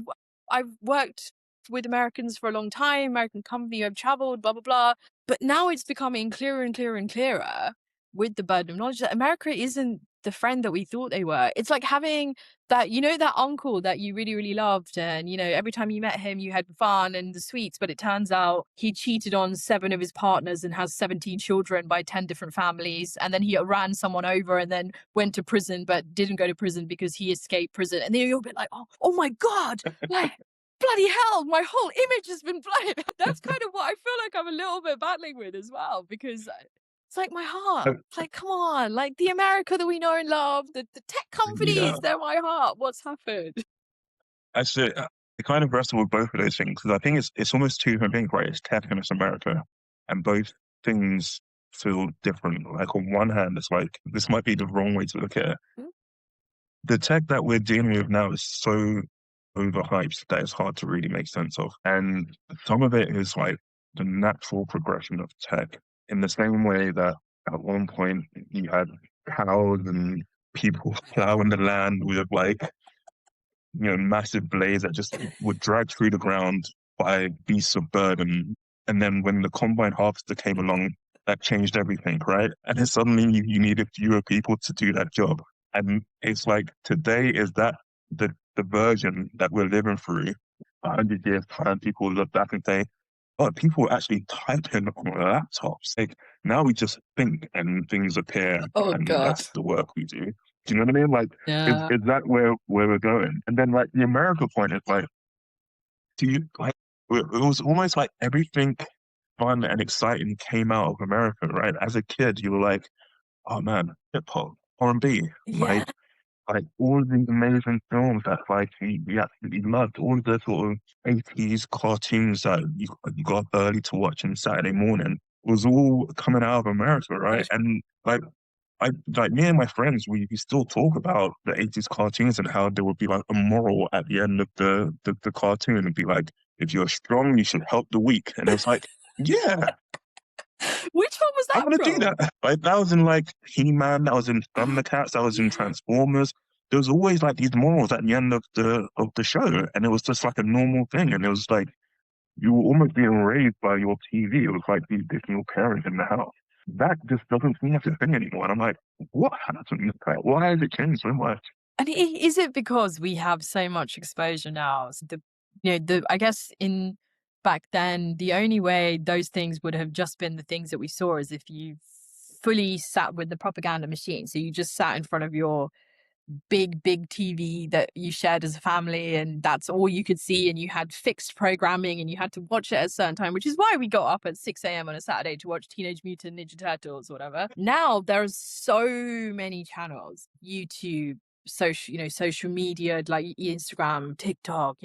I've worked with Americans for a long time, American company, I've traveled, blah, blah, blah. But now it's becoming clearer and clearer and clearer with the burden of knowledge that America isn't the friend that we thought they were. It's like having that, you know, that uncle that you really, really loved. And, you know, every time you met him, you had fun and the sweets, but it turns out he cheated on 7 of his partners and has 17 children by 10 different families. And then he ran someone over and then went to prison, but didn't go to prison because he escaped prison. And then you're a bit like, oh my God, like, bloody hell, my whole image has been blurred. That's kind of what I feel like I'm a little bit battling with as well, because it's like my heart. It's like, come on, like the America that we know and love, the tech companies, they're my heart. What's happened? Actually, I kind of wrestle with both of those things because I think it's almost two different things, right? It's tech and it's America, and both things feel different. Like on one hand, it's like this might be the wrong way to look at it. The tech that we're dealing with now is so overhyped that it's hard to really make sense of, and some of it is like the natural progression of tech. In the same way that at one point you had cows and people plowing the land with like, you know, massive blades that just would drag through the ground by beasts of burden. And then when the combine harvester came along, that changed everything, right? And then suddenly you needed fewer people to do that job. And it's like today is that the version that we're living through. 100 years time, people look back and say, oh, people actually type in on laptops. Like now we just think and things appear, and that's the work we do. Do you know what I mean? Like, is that where we're going? And then like the America point is like, do you like? It was almost like everything fun and exciting came out of America, right? As a kid, you were like, oh man, hip hop, R&B, like all of these amazing films that like we absolutely loved, all of the sort of 80s cartoons that you got up early to watch on Saturday morning was all coming out of America, right? And like me and my friends, we still talk about the 80s cartoons and how there would be like a moral at the end of the cartoon and be like, if you're strong, you should help the weak. And it's like, yeah. Which one was that? I'm gonna do that. Like that was in like He-Man, that was in Thundercats, that was in Transformers. There was always like these morals at the end of the show, and it was just like a normal thing. And it was like you were almost being raised by your TV. It was like these additional parents in the house. That just doesn't seem like a thing anymore. And I'm like, what happened? Like, why has it changed so much? And is it because we have so much exposure now? So I guess back then, the only way those things would have just been the things that we saw is if you fully sat with the propaganda machine. So you just sat in front of your big TV that you shared as a family, and that's all you could see, and you had fixed programming and you had to watch it at a certain time, which is why we got up at 6 a.m. on a Saturday to watch Teenage Mutant Ninja Turtles or whatever. Now there's so many channels, YouTube, social media like Instagram, TikTok,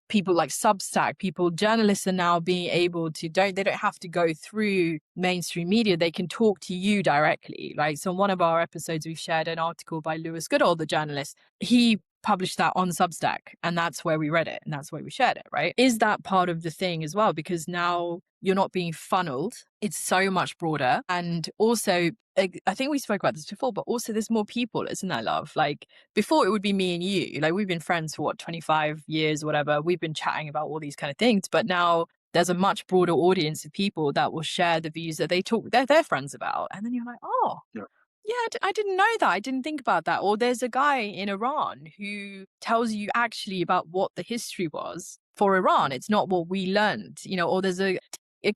people like Substack, journalists are now being able to they don't have to go through mainstream media. They can talk to you directly. Like, so in one of our episodes, we've shared an article by Lewis Goodall, the journalist. He published that on Substack, and that's where we read it, and that's where we shared it, right? Is that part of the thing as well? Because now you're not being funneled. It's so much broader. And also, I think we spoke about this before, but also there's more people, isn't there, love? Like, before it would be me and you. Like, we've been friends for 25 years or whatever. We've been chatting about all these kind of things, but now there's a much broader audience of people that will share the views that they're friends about. And then you're like, oh, yeah, I didn't know that. I didn't think about that. Or there's a guy in Iran who tells you actually about what the history was for Iran. It's not what we learned, or there's a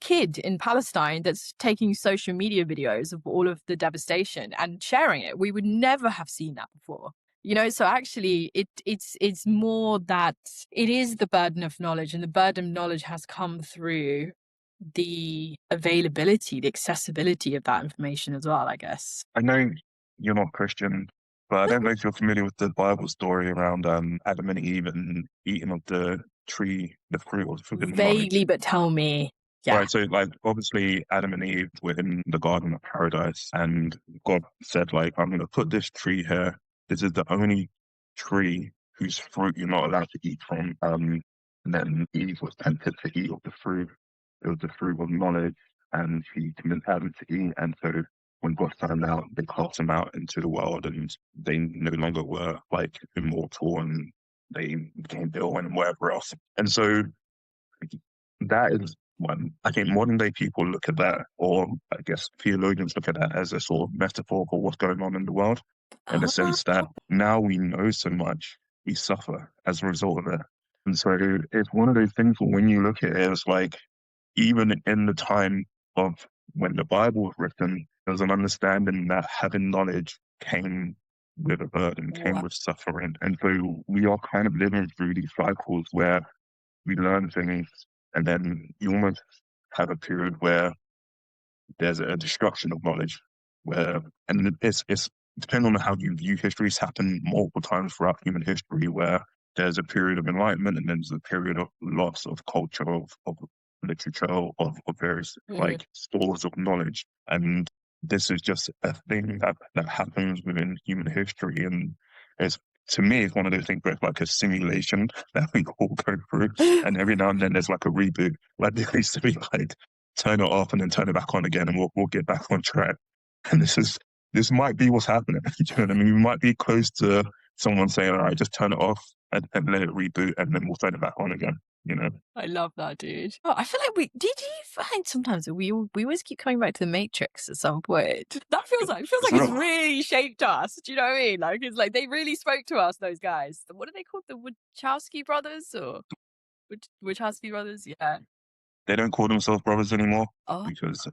kid in Palestine that's taking social media videos of all of the devastation and sharing it. We would never have seen that before. So actually it's more that it is the burden of knowledge, and the burden of knowledge has come through the availability, the accessibility of that information as well, I guess. I know you're not Christian, but I don't know if you're familiar with the Bible story around Adam and Eve and eating of the tree, the fruit of forbidden knowledge. Vaguely, but tell me. Yeah. Right, so obviously Adam and Eve were in the Garden of Paradise, and God said I'm going to put this tree here. This is the only tree whose fruit you're not allowed to eat from. And then Eve was tempted to eat of the fruit. It was the fruit of knowledge, and she convinced Adam to eat. And so when God found out, they cast him out into the world, and they no longer were immortal, and they became ill and whatever else. And so that is one. I think modern day people look at that, or I guess theologians look at that as a sort of metaphor for what's going on in the world, in the sense that now we know so much, we suffer as a result of it. And so it's one of those things where when you look at it, it's even in the time of when the Bible was written, there was an understanding that having knowledge came with a burden, came with suffering. And so we are kind of living through these cycles where we learn things, and then you almost have a period where there's a destruction of knowledge, and it's depending on how you view history. It's happened multiple times throughout human history where there's a period of enlightenment, and then there's a period of loss of culture, of literature, of various stores of knowledge. And this is just a thing that happens within human history, and to me, it's one of those things where it's like a simulation that we all go through, and every now and then there's a reboot. There needs to be turn it off and then turn it back on again, and we'll get back on track. And this might be what's happening. You know what I mean? We might be close to someone saying, all right, just turn it off and let it reboot, and then we'll turn it back on again. I love that, dude. I feel like did you find sometimes that we always keep coming back to the Matrix at some point? That feels like it's really shaped us. Do you know what I mean? It's they really spoke to us, those guys. What are they called? The Wachowski brothers, or Wachowski brothers? Yeah. They don't call themselves brothers anymore because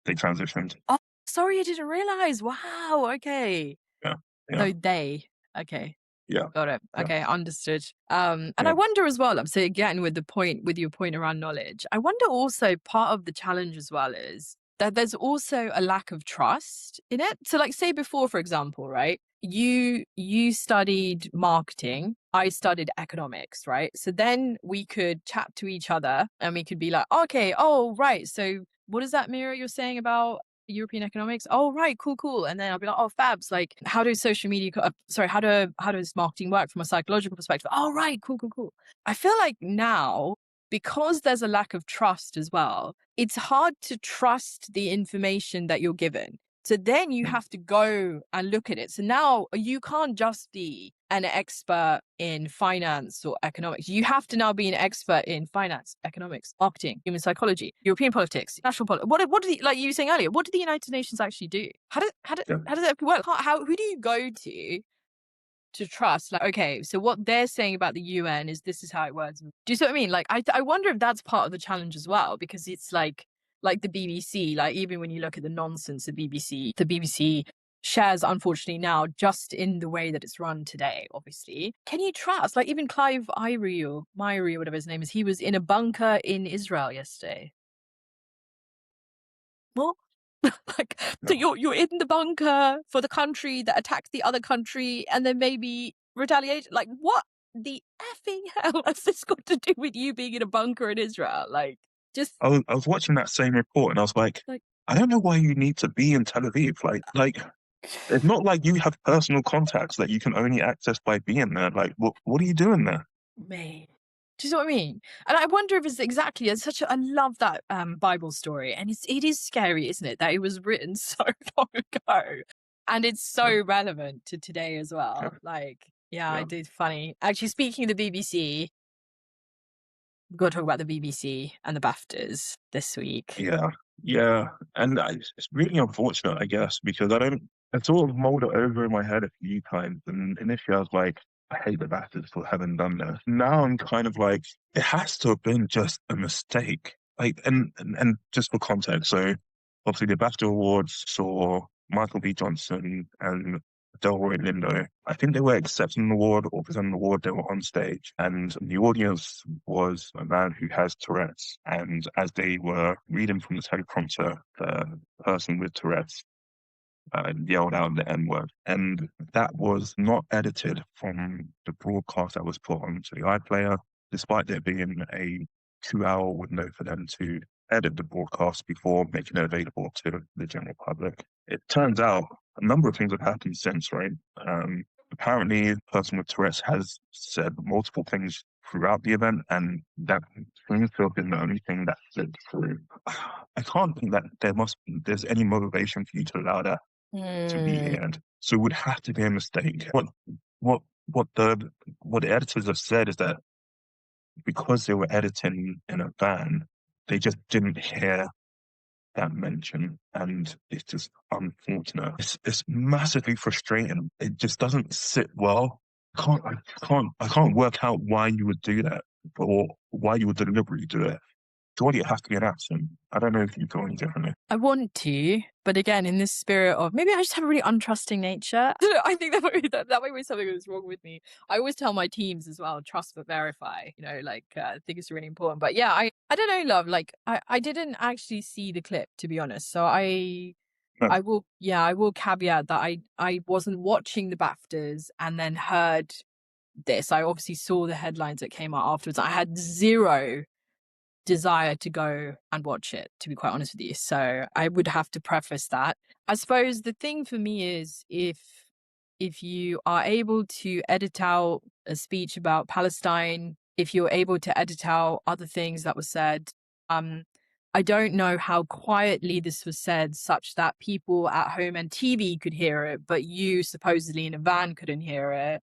they transitioned. Oh, sorry, I didn't realize. Wow. Okay. Yeah. No, they. Okay. Yeah. Got it. Okay, understood. And I wonder as well, so again, with your point around knowledge, I wonder also part of the challenge as well is that there's also a lack of trust in it. So say before, for example, right? You studied marketing, I studied economics, right? So then we could chat to each other and we could be like, okay, oh, right. So what is that, Mira, you're saying about European economics? Oh, right, cool. And then I'll be like, oh, Fabz, how does social media, how does marketing work from a psychological perspective? Oh, right, cool. I feel like now, because there's a lack of trust as well, it's hard to trust the information that you're given. So then you have to go and look at it. So now you can't just be an expert in finance or economics. You have to now be an expert in finance, economics, marketing, human psychology, European politics, national politics. What do like you were saying earlier? What do the United Nations actually do? How does that work? Who do you go to trust? Okay, so what they're saying about the UN is this is how it works. Do you see what I mean? I wonder if that's part of the challenge as well, because it's like the BBC, even when you look at the nonsense the BBC shares, unfortunately, now, just in the way that it's run today, obviously. Can you trust, like, even Clive Irie or Myrie or whatever his name is, he was in a bunker in Israel yesterday. What? Like, so you're in the bunker for the country that attacked the other country and then maybe retaliate? Like, what the effing hell has this got to do with you being in a bunker in Israel? Like, just I was watching that same report and I was like, I don't know why you need to be in Tel Aviv. Like it's not like you have personal contacts that you can only access by being there. Like, what are you doing there? me. Do you know what I mean? And I wonder if it's such a, I love that Bible story, and it is scary, isn't it, that it was written so long ago, and it's so relevant to today as well. Yeah. Like, yeah, I did funny. Actually, speaking of the BBC, we've got to talk about the BBC and the BAFTAs this week. Yeah, and it's really unfortunate, I guess, because I sort of mulled it over in my head a few times, and initially I was like, I hate the BAFTAs for having done this. Now I'm kind of like, it has to have been just a mistake. Like, and just for context, so obviously the BAFTA Awards saw Michael B. Johnson and Delroy Lindo. I think they were accepting an award or presenting an award. They were on stage, and the audience was a man who has Tourette's. And as they were reading from the teleprompter, the person with Tourette's yelled out the N-word. And that was not edited from the broadcast that was put onto the iPlayer, despite there being a 2-hour window for them to edit the broadcast before making it available to the general public. It turns out a number of things have happened since, right? Apparently, the person with Tourette's has said multiple things throughout the event, and that seems to have been the only thing that slipped through. I can't think that there's any motivation for you to allow that to be aired. So it would have to be a mistake. What the editors have said is that because they were editing in a van, they just didn't hear that mention, and it's just unfortunate. It's massively frustrating. It just doesn't sit well. I can't work out why you would do that, or why you would deliberately do it. Surely it has to be an accident. I don't know if you feel any differently. I want to, but again, in this spirit of maybe I just have a really untrusting nature. I think that might be something that's wrong with me. I always tell my teams as well, trust but verify. I think it's really important. But yeah, I don't know, love. Like I didn't actually see the clip, to be honest. So I will caveat that I wasn't watching the BAFTAs and then heard this. I obviously saw the headlines that came out afterwards. I had zero desire to go and watch it, to be quite honest with you. So I would have to preface that. I suppose the thing for me is if you are able to edit out a speech about Palestine, if you're able to edit out other things that were said, I don't know how quietly this was said such that people at home and TV could hear it, but you supposedly in a van couldn't hear it.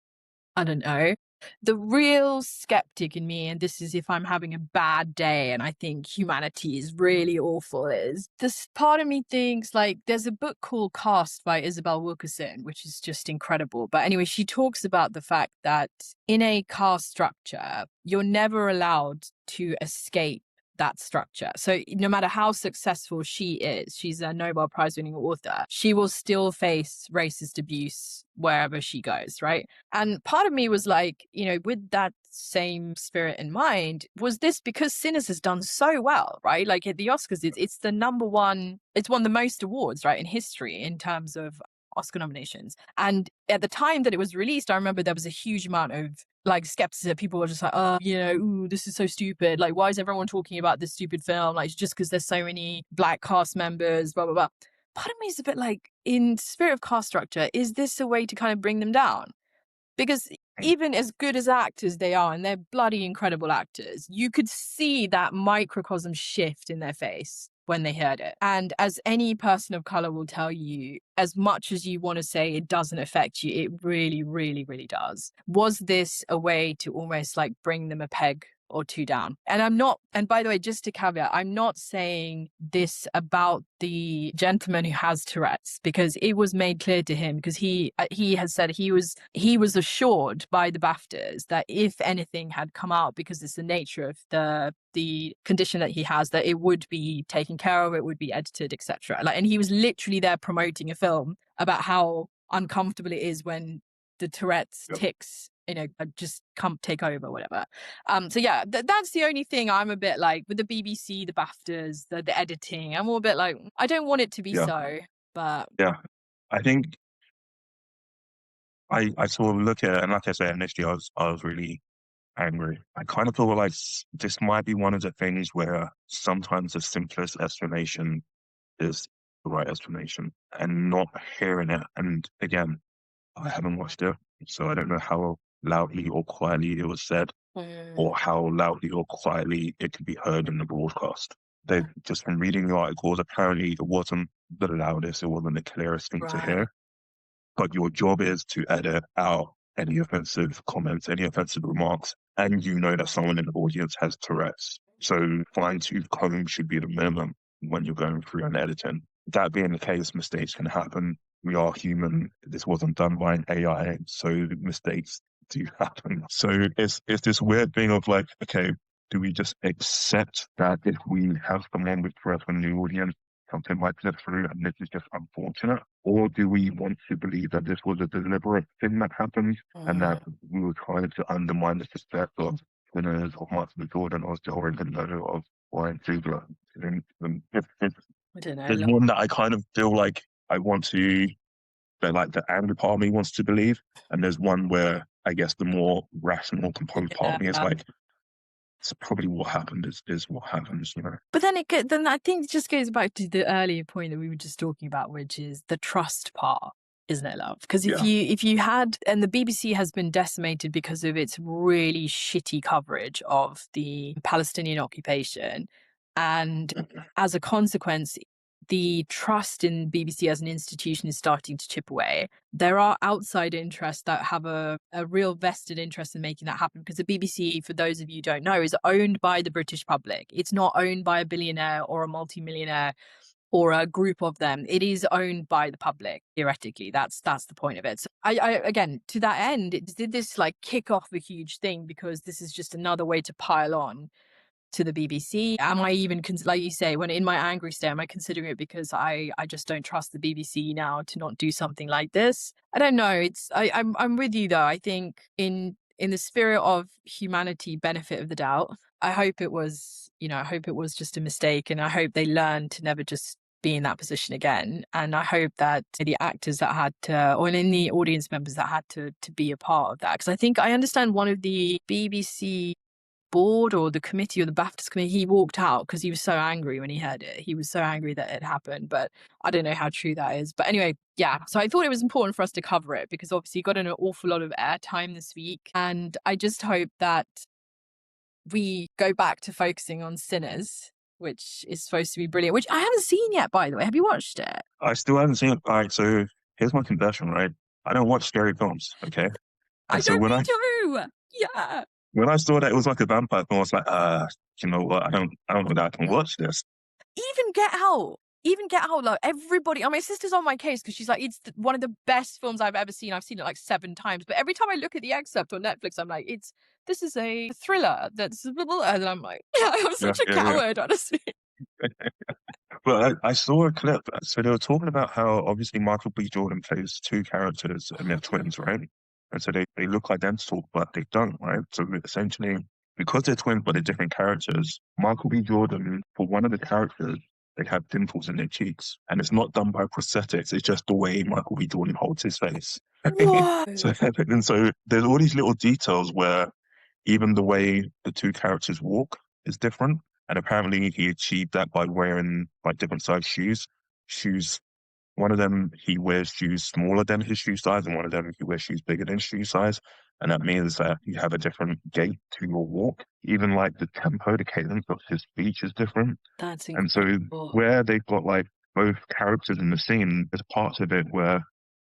I don't know. The real skeptic in me, and this is if I'm having a bad day and I think humanity is really awful, is this part of me thinks, like, there's a book called Caste by Isabel Wilkerson, which is just incredible. But anyway, she talks about the fact that in a caste structure, you're never allowed to escape that structure. So no matter how successful she is, she's a Nobel Prize winning author, she will still face racist abuse wherever she goes, right? And part of me was like, with that same spirit in mind, was this because Sinners has done so well, right? Like at the Oscars, it's the number one, it's won the most awards, right, in history in terms of Oscar nominations. And at the time that it was released, I remember there was a huge amount of skepticism. People were just like, ooh, this is so stupid. Like, why is everyone talking about this stupid film? Like, just because there's so many black cast members, blah, blah, blah. Part of me is a bit like, in spirit of cast structure, is this a way to kind of bring them down? Because even as good as actors they are, and they're bloody incredible actors, you could see that microcosm shift in their face when they heard it. And as any person of color will tell you, as much as you want to say it doesn't affect you, it really, really, really does. Was this a way to almost like bring them a peg or two down. And I'm not, and by the way, just to caveat, I'm not saying this about the gentleman who has Tourette's, because it was made clear to him, because he has said he was assured by the BAFTAs that if anything had come out, because it's the nature of the condition that he has, that it would be taken care of, it would be edited, etc. Like, and he was literally there promoting a film about how uncomfortable it is when the Tourette's tics, just come take over, whatever. So yeah, that's the only thing I'm a bit like with the BBC, the BAFTAs, the editing. I'm all a bit like, I don't want it to be so, but yeah, I think I sort of look at it, and like I said initially, I was really angry. I kind of feel like this might be one of the things where sometimes the simplest explanation is the right explanation, and not hearing it. And again, I haven't watched it, so I don't know how loudly or quietly it was said, or how loudly or quietly it could be heard in the broadcast. They just from reading the articles, apparently it wasn't the loudest, it wasn't the clearest thing to hear. But your job is to edit out any offensive comments, any offensive remarks, and you know that someone in the audience has Tourette's. So fine-tooth comb should be the minimum when you're going through an editing. That being the case, mistakes can happen. We are human. This wasn't done by an AI, so mistakes do happen. So it's this weird thing of like, okay, do we just accept that if we have someone with Tourette's in the audience, something might slip through and this is just unfortunate? Or do we want to believe that this was a deliberate thing that happened and that we were trying to undermine the success of winners of Michael Jordan or Delroy Lindo of Ryan Coogler? I don't know. There's one that I kind of feel like I want to, that like the angry part of me wants to believe, and there's one where I guess the more rational, composed part of me is like, it's probably what happened is what happens, But then then I think it just goes back to the earlier point that we were just talking about, which is the trust part, isn't it, love? Because if you had, and the BBC has been decimated because of its really shitty coverage of the Palestinian occupation, and as a consequence, the trust in BBC as an institution is starting to chip away. There are outside interests that have a real vested interest in making that happen, because the BBC, for those of you who don't know, is owned by the British public. It's not owned by a billionaire or a multimillionaire or a group of them. It is owned by the public, theoretically. That's the point of it. So I again, to that end, it did this like kick off a huge thing, because this is just another way to pile on to the BBC. Am I even, like you say, when in my angry state, am I considering it because I just don't trust the BBC now to not do something like this? I don't know. I'm with you though. I think in the spirit of humanity, benefit of the doubt, I hope it was just a mistake, and I hope they learn to never just be in that position again. And I hope that the actors that had to, or in the audience members that had to be a part of that, because I think I understand one of the BBC board or the committee or the BAFTAs committee, he walked out because he was so angry when he heard it. He was so angry that it happened, but I don't know how true that is. But anyway, yeah. So I thought it was important for us to cover it, because obviously you got an awful lot of airtime this week. And I just hope that we go back to focusing on Sinners, which is supposed to be brilliant, which I haven't seen yet, by the way. Have you watched it? I still haven't seen it. All right, so here's my confession, right? I don't watch scary films, okay? And I so don't need to. Yeah. When I saw that it was like a vampire film, I was like, you know what? I don't know that I can watch this. Even Get Out, like everybody, my sister's on my case because she's like, it's one of the best films I've ever seen. I've seen it like 7 times, but every time I look at the excerpt on Netflix, I'm like, this is a thriller that's, and I'm like, yeah, I'm such a coward, honestly. Well, I saw a clip. So they were talking about how obviously Michael B. Jordan plays 2 characters and they're twins, right? And so they look identical, but they don't, right? So essentially, because they're twins but they're different characters, Michael B. Jordan, for one of the characters, they have dimples in their cheeks. And it's not done by prosthetics, it's just the way Michael B. Jordan holds his face. So there's all these little details where even the way the 2 characters walk is different. And apparently he achieved that by wearing like different size shoes. One of them, he wears shoes smaller than his shoe size, and one of them, he wears shoes bigger than his shoe size. And that means that you have a different gait to your walk. Even like the tempo, the cadence of his speech is different. That's incredible. And so where they've got like both characters in the scene, there's parts of it where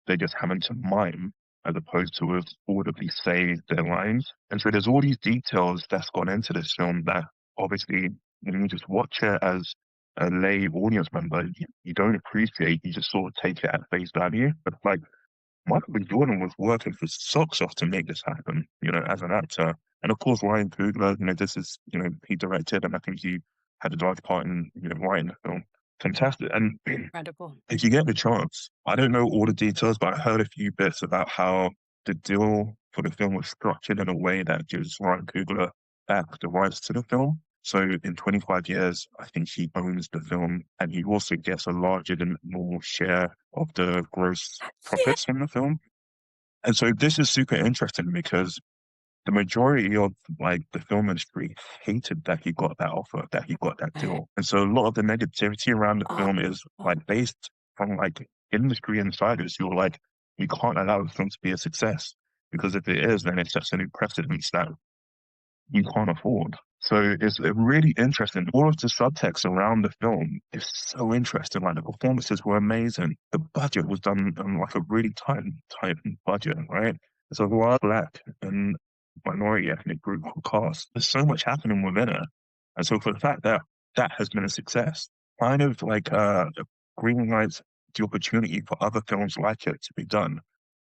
they're just having to mime as opposed to have audibly say their lines. And so there's all these details that's gone into this film that obviously when you just watch it as a lay audience member, you don't appreciate, you just sort of take it at face value. But like Michael B. Jordan was working for socks off to make this happen, as an actor. And of course, Ryan Coogler, this is, he directed, and I think he had a large part in, writing the film. Fantastic. And Incredible. if you get the chance, I don't know all the details, but I heard a few bits about how the deal for the film was structured in a way that gives Ryan Coogler back the rights to the film. So in 25 years, I think he owns the film, and he also gets a larger than normal share of the gross profits from the film. And so this is super interesting because the majority of like the film industry hated that he got that offer, that he got that deal. And so a lot of the negativity around the film is like based from like industry insiders who are like, we can't allow the film to be a success, because if it is, then it sets a new precedent that you can't afford. So it's really interesting. All of the subtext around the film is so interesting. Like the performances were amazing. The budget was done on like a really tight budget, right? It's a large Black and minority ethnic group cast. There's so much happening within it. And so for the fact that that has been a success, kind of like green lights the opportunity for other films like it to be done.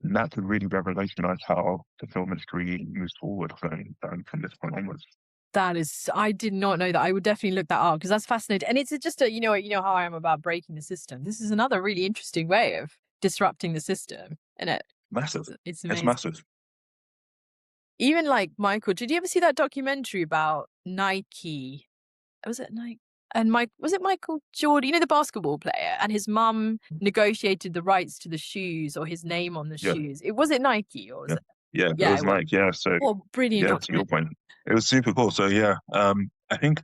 And that could really revolutionize how the film industry moves forward from this point onwards. That is, I did not know that. I would definitely look that up because that's fascinating. And it's just you know how I am about breaking the system. This is another really interesting way of disrupting the system, isn't it? Massive. It's amazing. It's massive. Even like Michael, did you ever see that documentary about Nike? Was it Nike? And was it Michael Jordan, the basketball player, and his mum negotiated the rights to the shoes or his name on the shoes. Was it Nike or was it? Yeah, it was Nike. Yeah, so brilliant. Yeah, to your point, it was super cool. So yeah, I think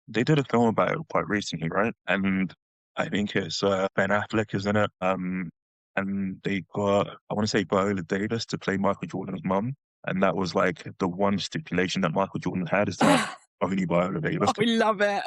they did a film about it quite recently, right? And I think it's Ben Affleck is in it. And they got, I want to say, Viola Davis to play Michael Jordan's mum, and that was like the one stipulation that Michael Jordan had, is that only Viola Davis. We love it.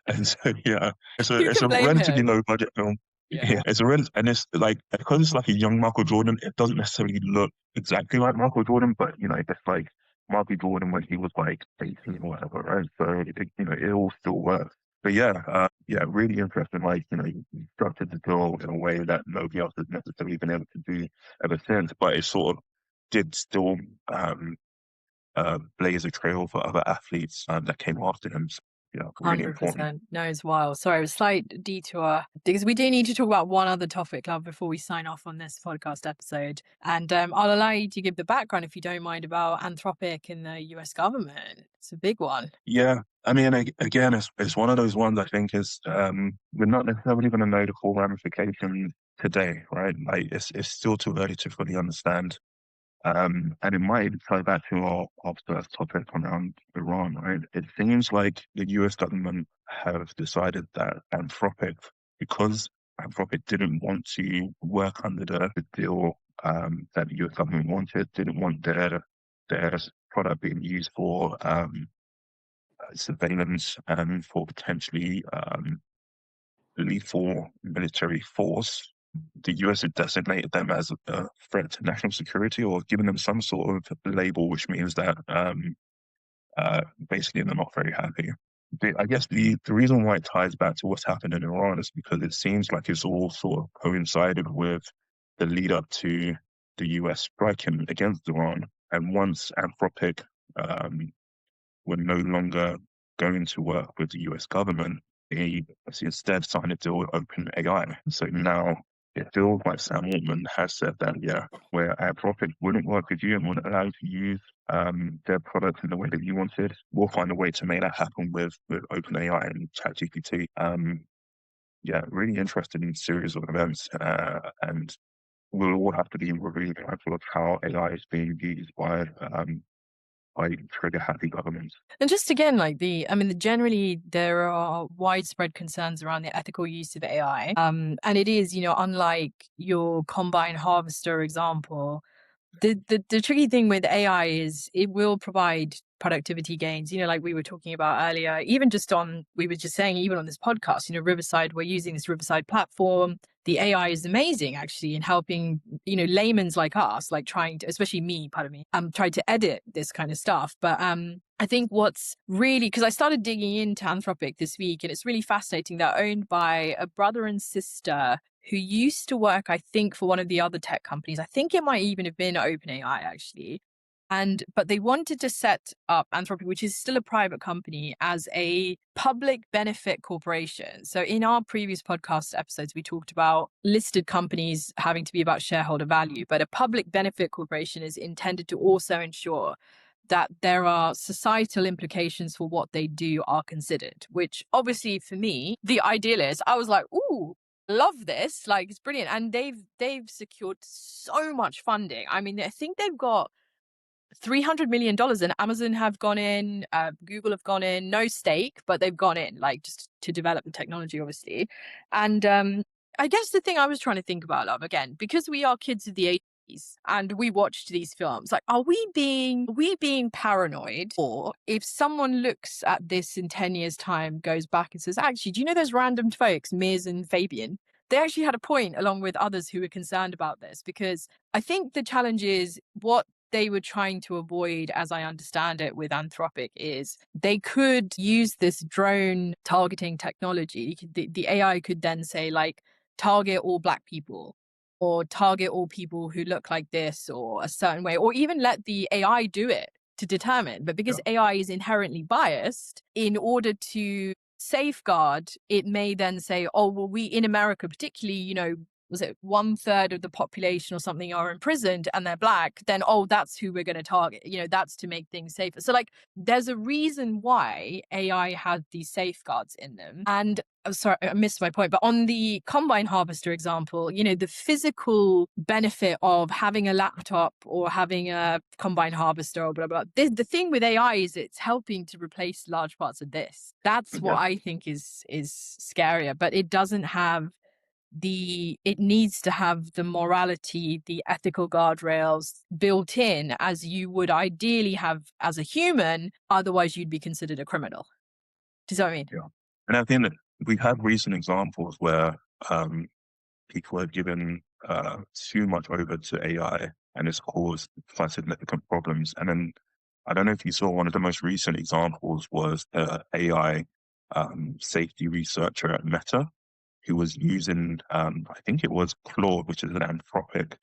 And so yeah, it's a relatively low budget film. Yeah, it's and it's like, because it's like a young Michael Jordan, it doesn't necessarily look exactly like Michael Jordan, but it's like Michael Jordan when he was like 18 or whatever, right? So it all still works. But yeah, really interesting. Like, you structured the deal in a way that nobody else has necessarily been able to do ever since, but it sort of did still blaze a trail for other athletes that came after him. Yeah, really 100%. important. No, it's wild. Sorry, it was a slight detour because we do need to talk about one other topic, love, before we sign off on this podcast episode. And I'll allow you to give the background, if you don't mind, about Anthropic and the US government. It's a big one. Yeah, I mean, again, it's one of those ones I think is we're not necessarily going to know the full ramifications today, right? Like it's still too early to fully understand. And it might even tie back to our first topic around Iran, right? It seems like the US government have decided that Anthropic, because Anthropic didn't want to work under the deal that the US government wanted, didn't want their product being used for surveillance and for potentially lethal military force. The US had designated them as a threat to national security, or given them some sort of label, which means that basically they're not very happy. I guess the reason why it ties back to what's happened in Iran is because it seems like it's all sort of coincided with the lead up to the US striking against Iran. And once Anthropic were no longer going to work with the US government, they instead signed a deal with OpenAI. So now it feels like Sam Altman has said that, where Anthropic wouldn't work with you and wouldn't allow you to use their products in the way that you wanted, we'll find a way to make that happen with OpenAI and ChatGPT. Really interesting series of events, and we'll all have to be really mindful of how AI is being used by trigger-happy governments. And just again, generally there are widespread concerns around the ethical use of AI. And it is, unlike your combine harvester example, The tricky thing with AI is it will provide productivity gains, like we were talking about earlier, we were just saying, even on this podcast, Riverside, we're using this Riverside platform. The AI is amazing actually in helping, layman's like us, like trying to, especially me, pardon me, try to edit this kind of stuff. But I think what's really, because I started digging into Anthropic this week, and it's really fascinating. They're owned by a brother and sister who used to work, I think, for one of the other tech companies. I think it might even have been OpenAI actually. But they wanted to set up Anthropic, which is still a private company, as a public benefit corporation. So in our previous podcast episodes, we talked about listed companies having to be about shareholder value, but a public benefit corporation is intended to also ensure that there are societal implications for what they do are considered, which obviously for me, the ideal is, I was like, ooh, love this, like it's brilliant. And they've secured so much funding. I mean, I think they've got $300 million, and Amazon have gone in, Google have gone in, no stake, but they've gone in, like, just to develop the technology, obviously. And I guess the thing I was trying to think about, love, again, because we are kids of the 80s and we watched these films, like, are we being paranoid? Or if someone looks at this in 10 years' time, goes back and says, actually, do you know those random folks, Meerz and Fabz? They actually had a point, along with others who were concerned about this, because I think the challenge is what they were trying to avoid, as I understand it, with Anthropic, is they could use this drone targeting technology. The AI could then say, like, target all Black people, or target all people who look like this or a certain way, or even let the AI do it to determine. But because AI is inherently biased, in order to safeguard, it may then say, oh, well, we in America particularly, was it 1/3 of the population or something are imprisoned and they're Black, then, oh, that's who we're going to target. That's to make things safer. So, like, there's a reason why AI had these safeguards in them. And I'm sorry, I missed my point, but on the combine harvester example, the physical benefit of having a laptop or having a combine harvester or blah, blah, blah. The thing with AI is it's helping to replace large parts of this. That's what I think is scarier, but it doesn't have it needs to have the morality, the ethical guardrails built in, as you would ideally have as a human. Otherwise, you'd be considered a criminal. Does that mean? Yeah. And I think that we have recent examples where people have given too much over to AI, and it's caused quite significant problems. And then I don't know if you saw, one of the most recent examples was the AI safety researcher at Meta, who was using, I think it was Claude, which is an Anthropic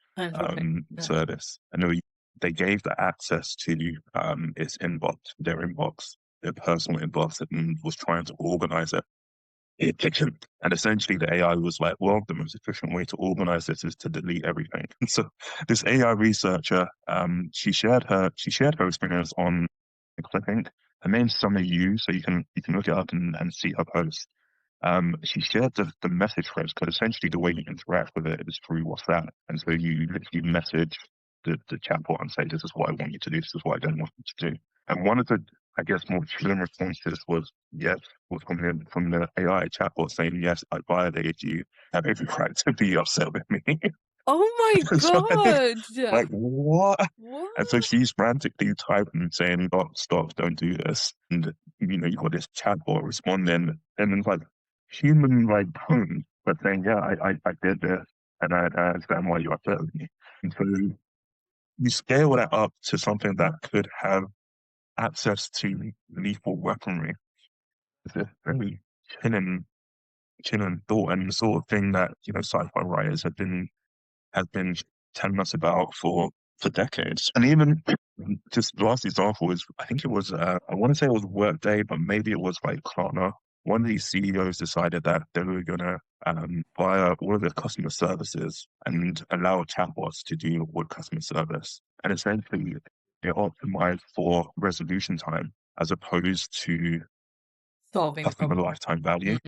service. And they gave the access to its inbox, their personal inbox, and was trying to organize it. And essentially the AI was like, well, the most efficient way to organize this is to delete everything. And so this AI researcher, she shared her experience on, I think her name's Summer Yu, so you can look it up and see her post. She shared the message threads, because essentially the way you interact with it is through WhatsApp. And so you literally message the chatbot and say, this is what I want you to do, this is what I don't want you to do. And one of the, I guess, more chilling responses was from the AI chatbot saying, yes, I violated you, have every right to be upset with me. Oh my God. Like, what? And so she's frantically typing saying, stop, don't do this. And, you got this chatbot responding, and it's like human like tone, but saying, yeah, I did this, and I understand why you're upset with me. And so you scale that up to something that could have access to lethal weaponry. It's a very chilling thought, and the sort of thing that sci-fi writers have been telling us about for decades. And even just the last example is, I think it was I want to say it was Workday, but maybe it was like Klarna. One of these CEOs decided that they were going to buy up all of their customer services and allow chatbots to do all customer service. And essentially, they're optimized for resolution time as opposed to solving customer lifetime value.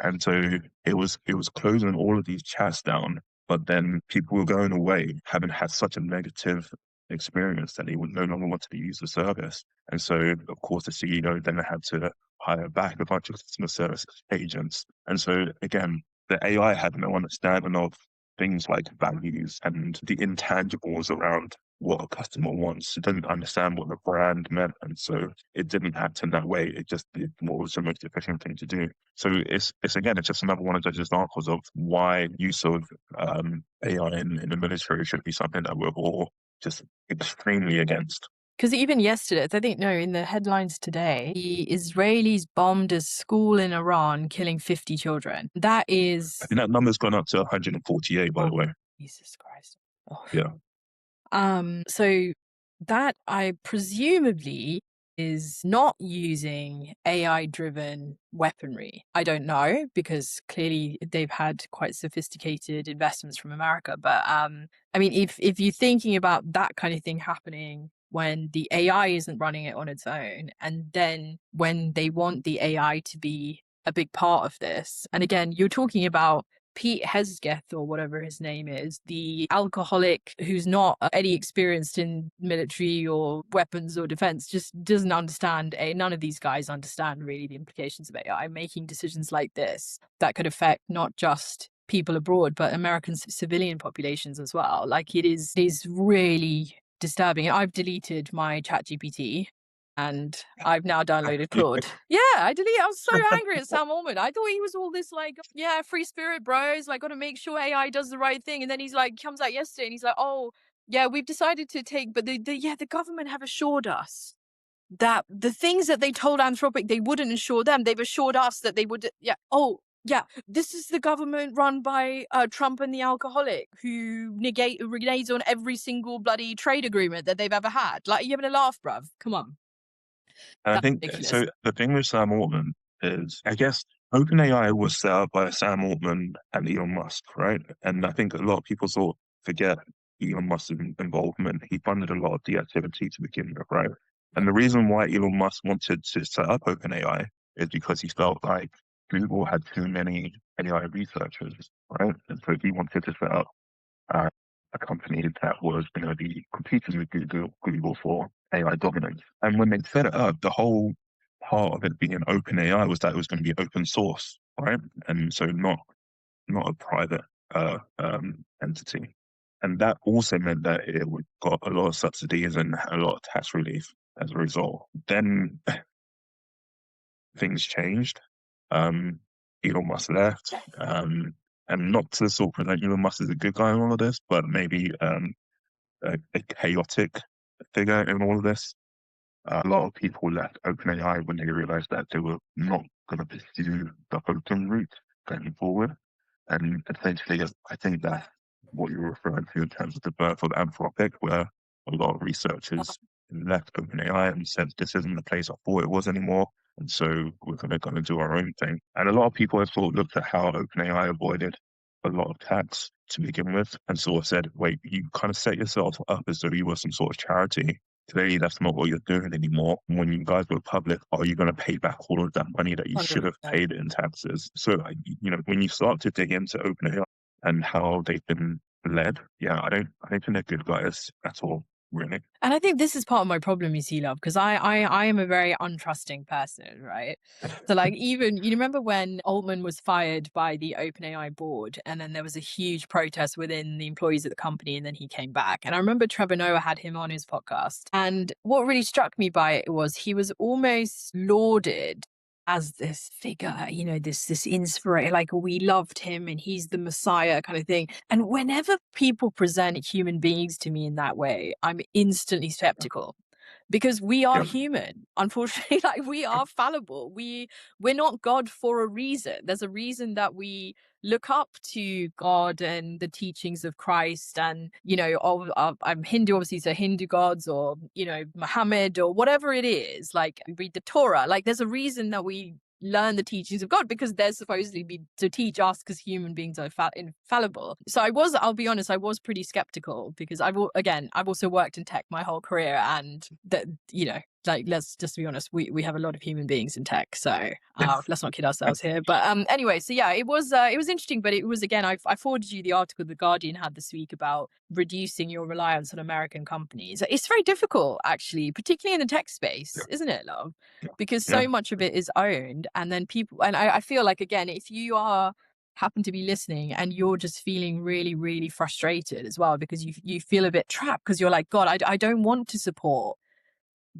And so it was closing all of these chats down, but then people were going away having had such a negative experience that they would no longer want to use the service. And so, of course, the CEO then had to hire back a bunch of customer service agents. And so, again, the AI had no understanding of things like values and the intangibles around what a customer wants. It didn't understand what the brand meant, and so it didn't act in that way. It just did what was the most efficient thing to do. So it's again, it's just another one of those examples of why use of AI in the military should be something that we're all just extremely against. Because even yesterday, I think, no, in the headlines today, the Israelis bombed a school in Iran, killing 50 children. That is... I think that number's gone up to 148, by the way. Jesus Christ. Oh. Yeah. So that I presumably is not using AI-driven weaponry. I don't know, because clearly they've had quite sophisticated investments from America. But I mean, if you're thinking about that kind of thing happening when the AI isn't running it on its own, and then when they want the AI to be a big part of this, and again, you're talking about Pete Hesketh, or whatever his name is, the alcoholic who's not any experienced in military or weapons or defense, just doesn't understand. None of these guys understand really the implications of AI, making decisions like this that could affect not just people abroad, but American civilian populations as well. Like, it is really disturbing. I've deleted my ChatGPT. And I've now downloaded Claude. Yeah, I was so angry at Sam Altman. I thought he was all this like, yeah, free spirit bros, like, got to make sure AI does the right thing. And then he's like, comes out yesterday and he's like, oh, yeah, we've decided to take, but the government have assured us that the things that they told Anthropic they wouldn't assure them, they've assured us that they would. Yeah. Oh, yeah, this is the government run by Trump and the alcoholic who reneges on every single bloody trade agreement that they've ever had. Like, you having a laugh, bruv? Come on. And I think so. The thing with Sam Altman is, I guess, OpenAI was set up by Sam Altman and Elon Musk, right? And I think a lot of people sort of forget Elon Musk's involvement. He funded a lot of the activity to begin with, right? And the reason why Elon Musk wanted to set up OpenAI is because he felt like Google had too many AI researchers, right? And so he wanted to set up a company that was going to be competing with Google for AI dominance. And when they set it up, the whole part of it being OpenAI was that it was going to be open source, right? And so not a private entity. And that also meant that it got a lot of subsidies and a lot of tax relief as a result. Then things changed. Elon Musk left. And not to sort of present Elon Musk as a good guy in all of this, but maybe a chaotic figure in all of this. A lot of people left OpenAI when they realized that they were not going to pursue the open route going forward. And essentially, I think that's what you're referring to in terms of the birth of Anthropic, where a lot of researchers left OpenAI and said, this isn't the place I thought it was anymore. And so we're going to do our own thing. And a lot of people have sort of looked at how OpenAI avoided a lot of tax to begin with and sort of said, wait, you kind of set yourself up as though you were some sort of charity. Clearly, that's not what you're doing anymore. When you guys were public, are you going to pay back all of that money that you 100%. Should have paid in taxes? So, when you start to dig into OpenAI and how they've been led, I don't think they're good guys at all. Really. And I think this is part of my problem, you see, love, because I am a very untrusting person, right? So, like, even, you remember when Altman was fired by the OpenAI board, and then there was a huge protest within the employees at the company, and then he came back. And I remember Trevor Noah had him on his podcast. And what really struck me by it was he was almost lauded as this figure, this inspiration, like, we loved him and he's the Messiah kind of thing. And whenever people present human beings to me in that way, I'm instantly skeptical. Because we are human, unfortunately. Like, we are fallible. We're not God for a reason. There's a reason that we look up to God and the teachings of Christ, and I'm Hindu, obviously, so Hindu gods, or Muhammad, or whatever it is. Like, we read the Torah. Like, there's a reason that we learn the teachings of God, because they're supposedly be to teach us, because human beings are infallible. So I'll be honest, I was pretty skeptical, because I've also worked in tech my whole career, and that, like, let's just be honest, we have a lot of human beings in tech, so let's not kid ourselves here. But anyway, so yeah, it was interesting, but it was, again, I forwarded you the article The Guardian had this week about reducing your reliance on American companies. It's very difficult, actually, particularly in the tech space, isn't it, love? Because so much of it is owned, and then people, and I feel like, again, if you are happen to be listening and you're just feeling really, really frustrated as well, because you feel a bit trapped, because you're like, God, I don't want to support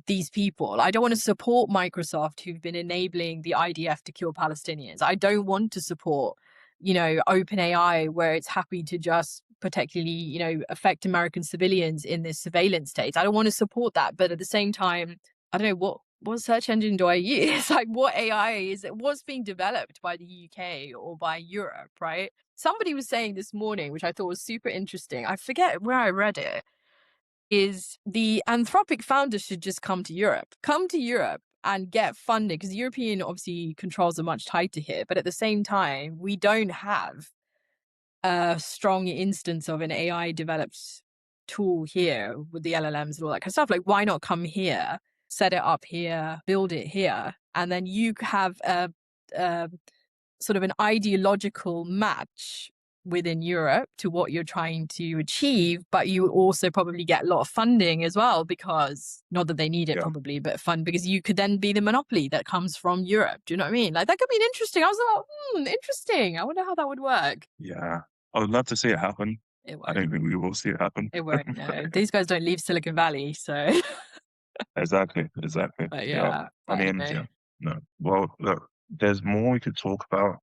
these people. I don't want to support Microsoft, who've been enabling the IDF to kill Palestinians. I don't want to support, OpenAI, where it's happy to just particularly, affect American civilians in this surveillance state. I don't want to support that. But at the same time, I don't know what search engine do I use? Like, what AI is it? What's being developed by the UK or by Europe, right? Somebody was saying this morning, which I thought was super interesting. I forget where I read it. Is the Anthropic founders should just come to Europe and get funding, because the European obviously controls are much tighter here. But at the same time, we don't have a strong instance of an AI developed tool here with the LLMs and all that kind of stuff. Like, why not come here, set it up here, build it here, and then you have a sort of an ideological match within Europe to what you're trying to achieve, but you also probably get a lot of funding as well, because not that they need it probably, but fund, because you could then be the monopoly that comes from Europe. Do you know what I mean? Like, that could be interesting. I was like, interesting. I wonder how that would work. Yeah, I would love to see it happen. I don't think we will see it happen. It won't. No, these guys don't leave Silicon Valley, so. Exactly. But yeah. I mean, anyway. no. Well, look, there's more we could talk about.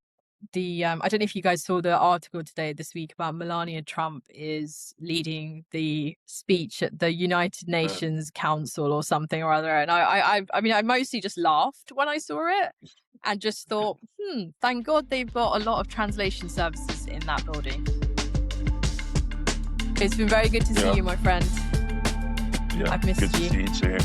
I don't know if you guys saw the article this week about Melania Trump is leading the speech at the United Nations Council or something or other. And I mean, I mostly just laughed when I saw it and just thought, thank God they've got a lot of translation services in that building. It's been very good to see you, my friend. Yeah, I've missed good you. to see you too.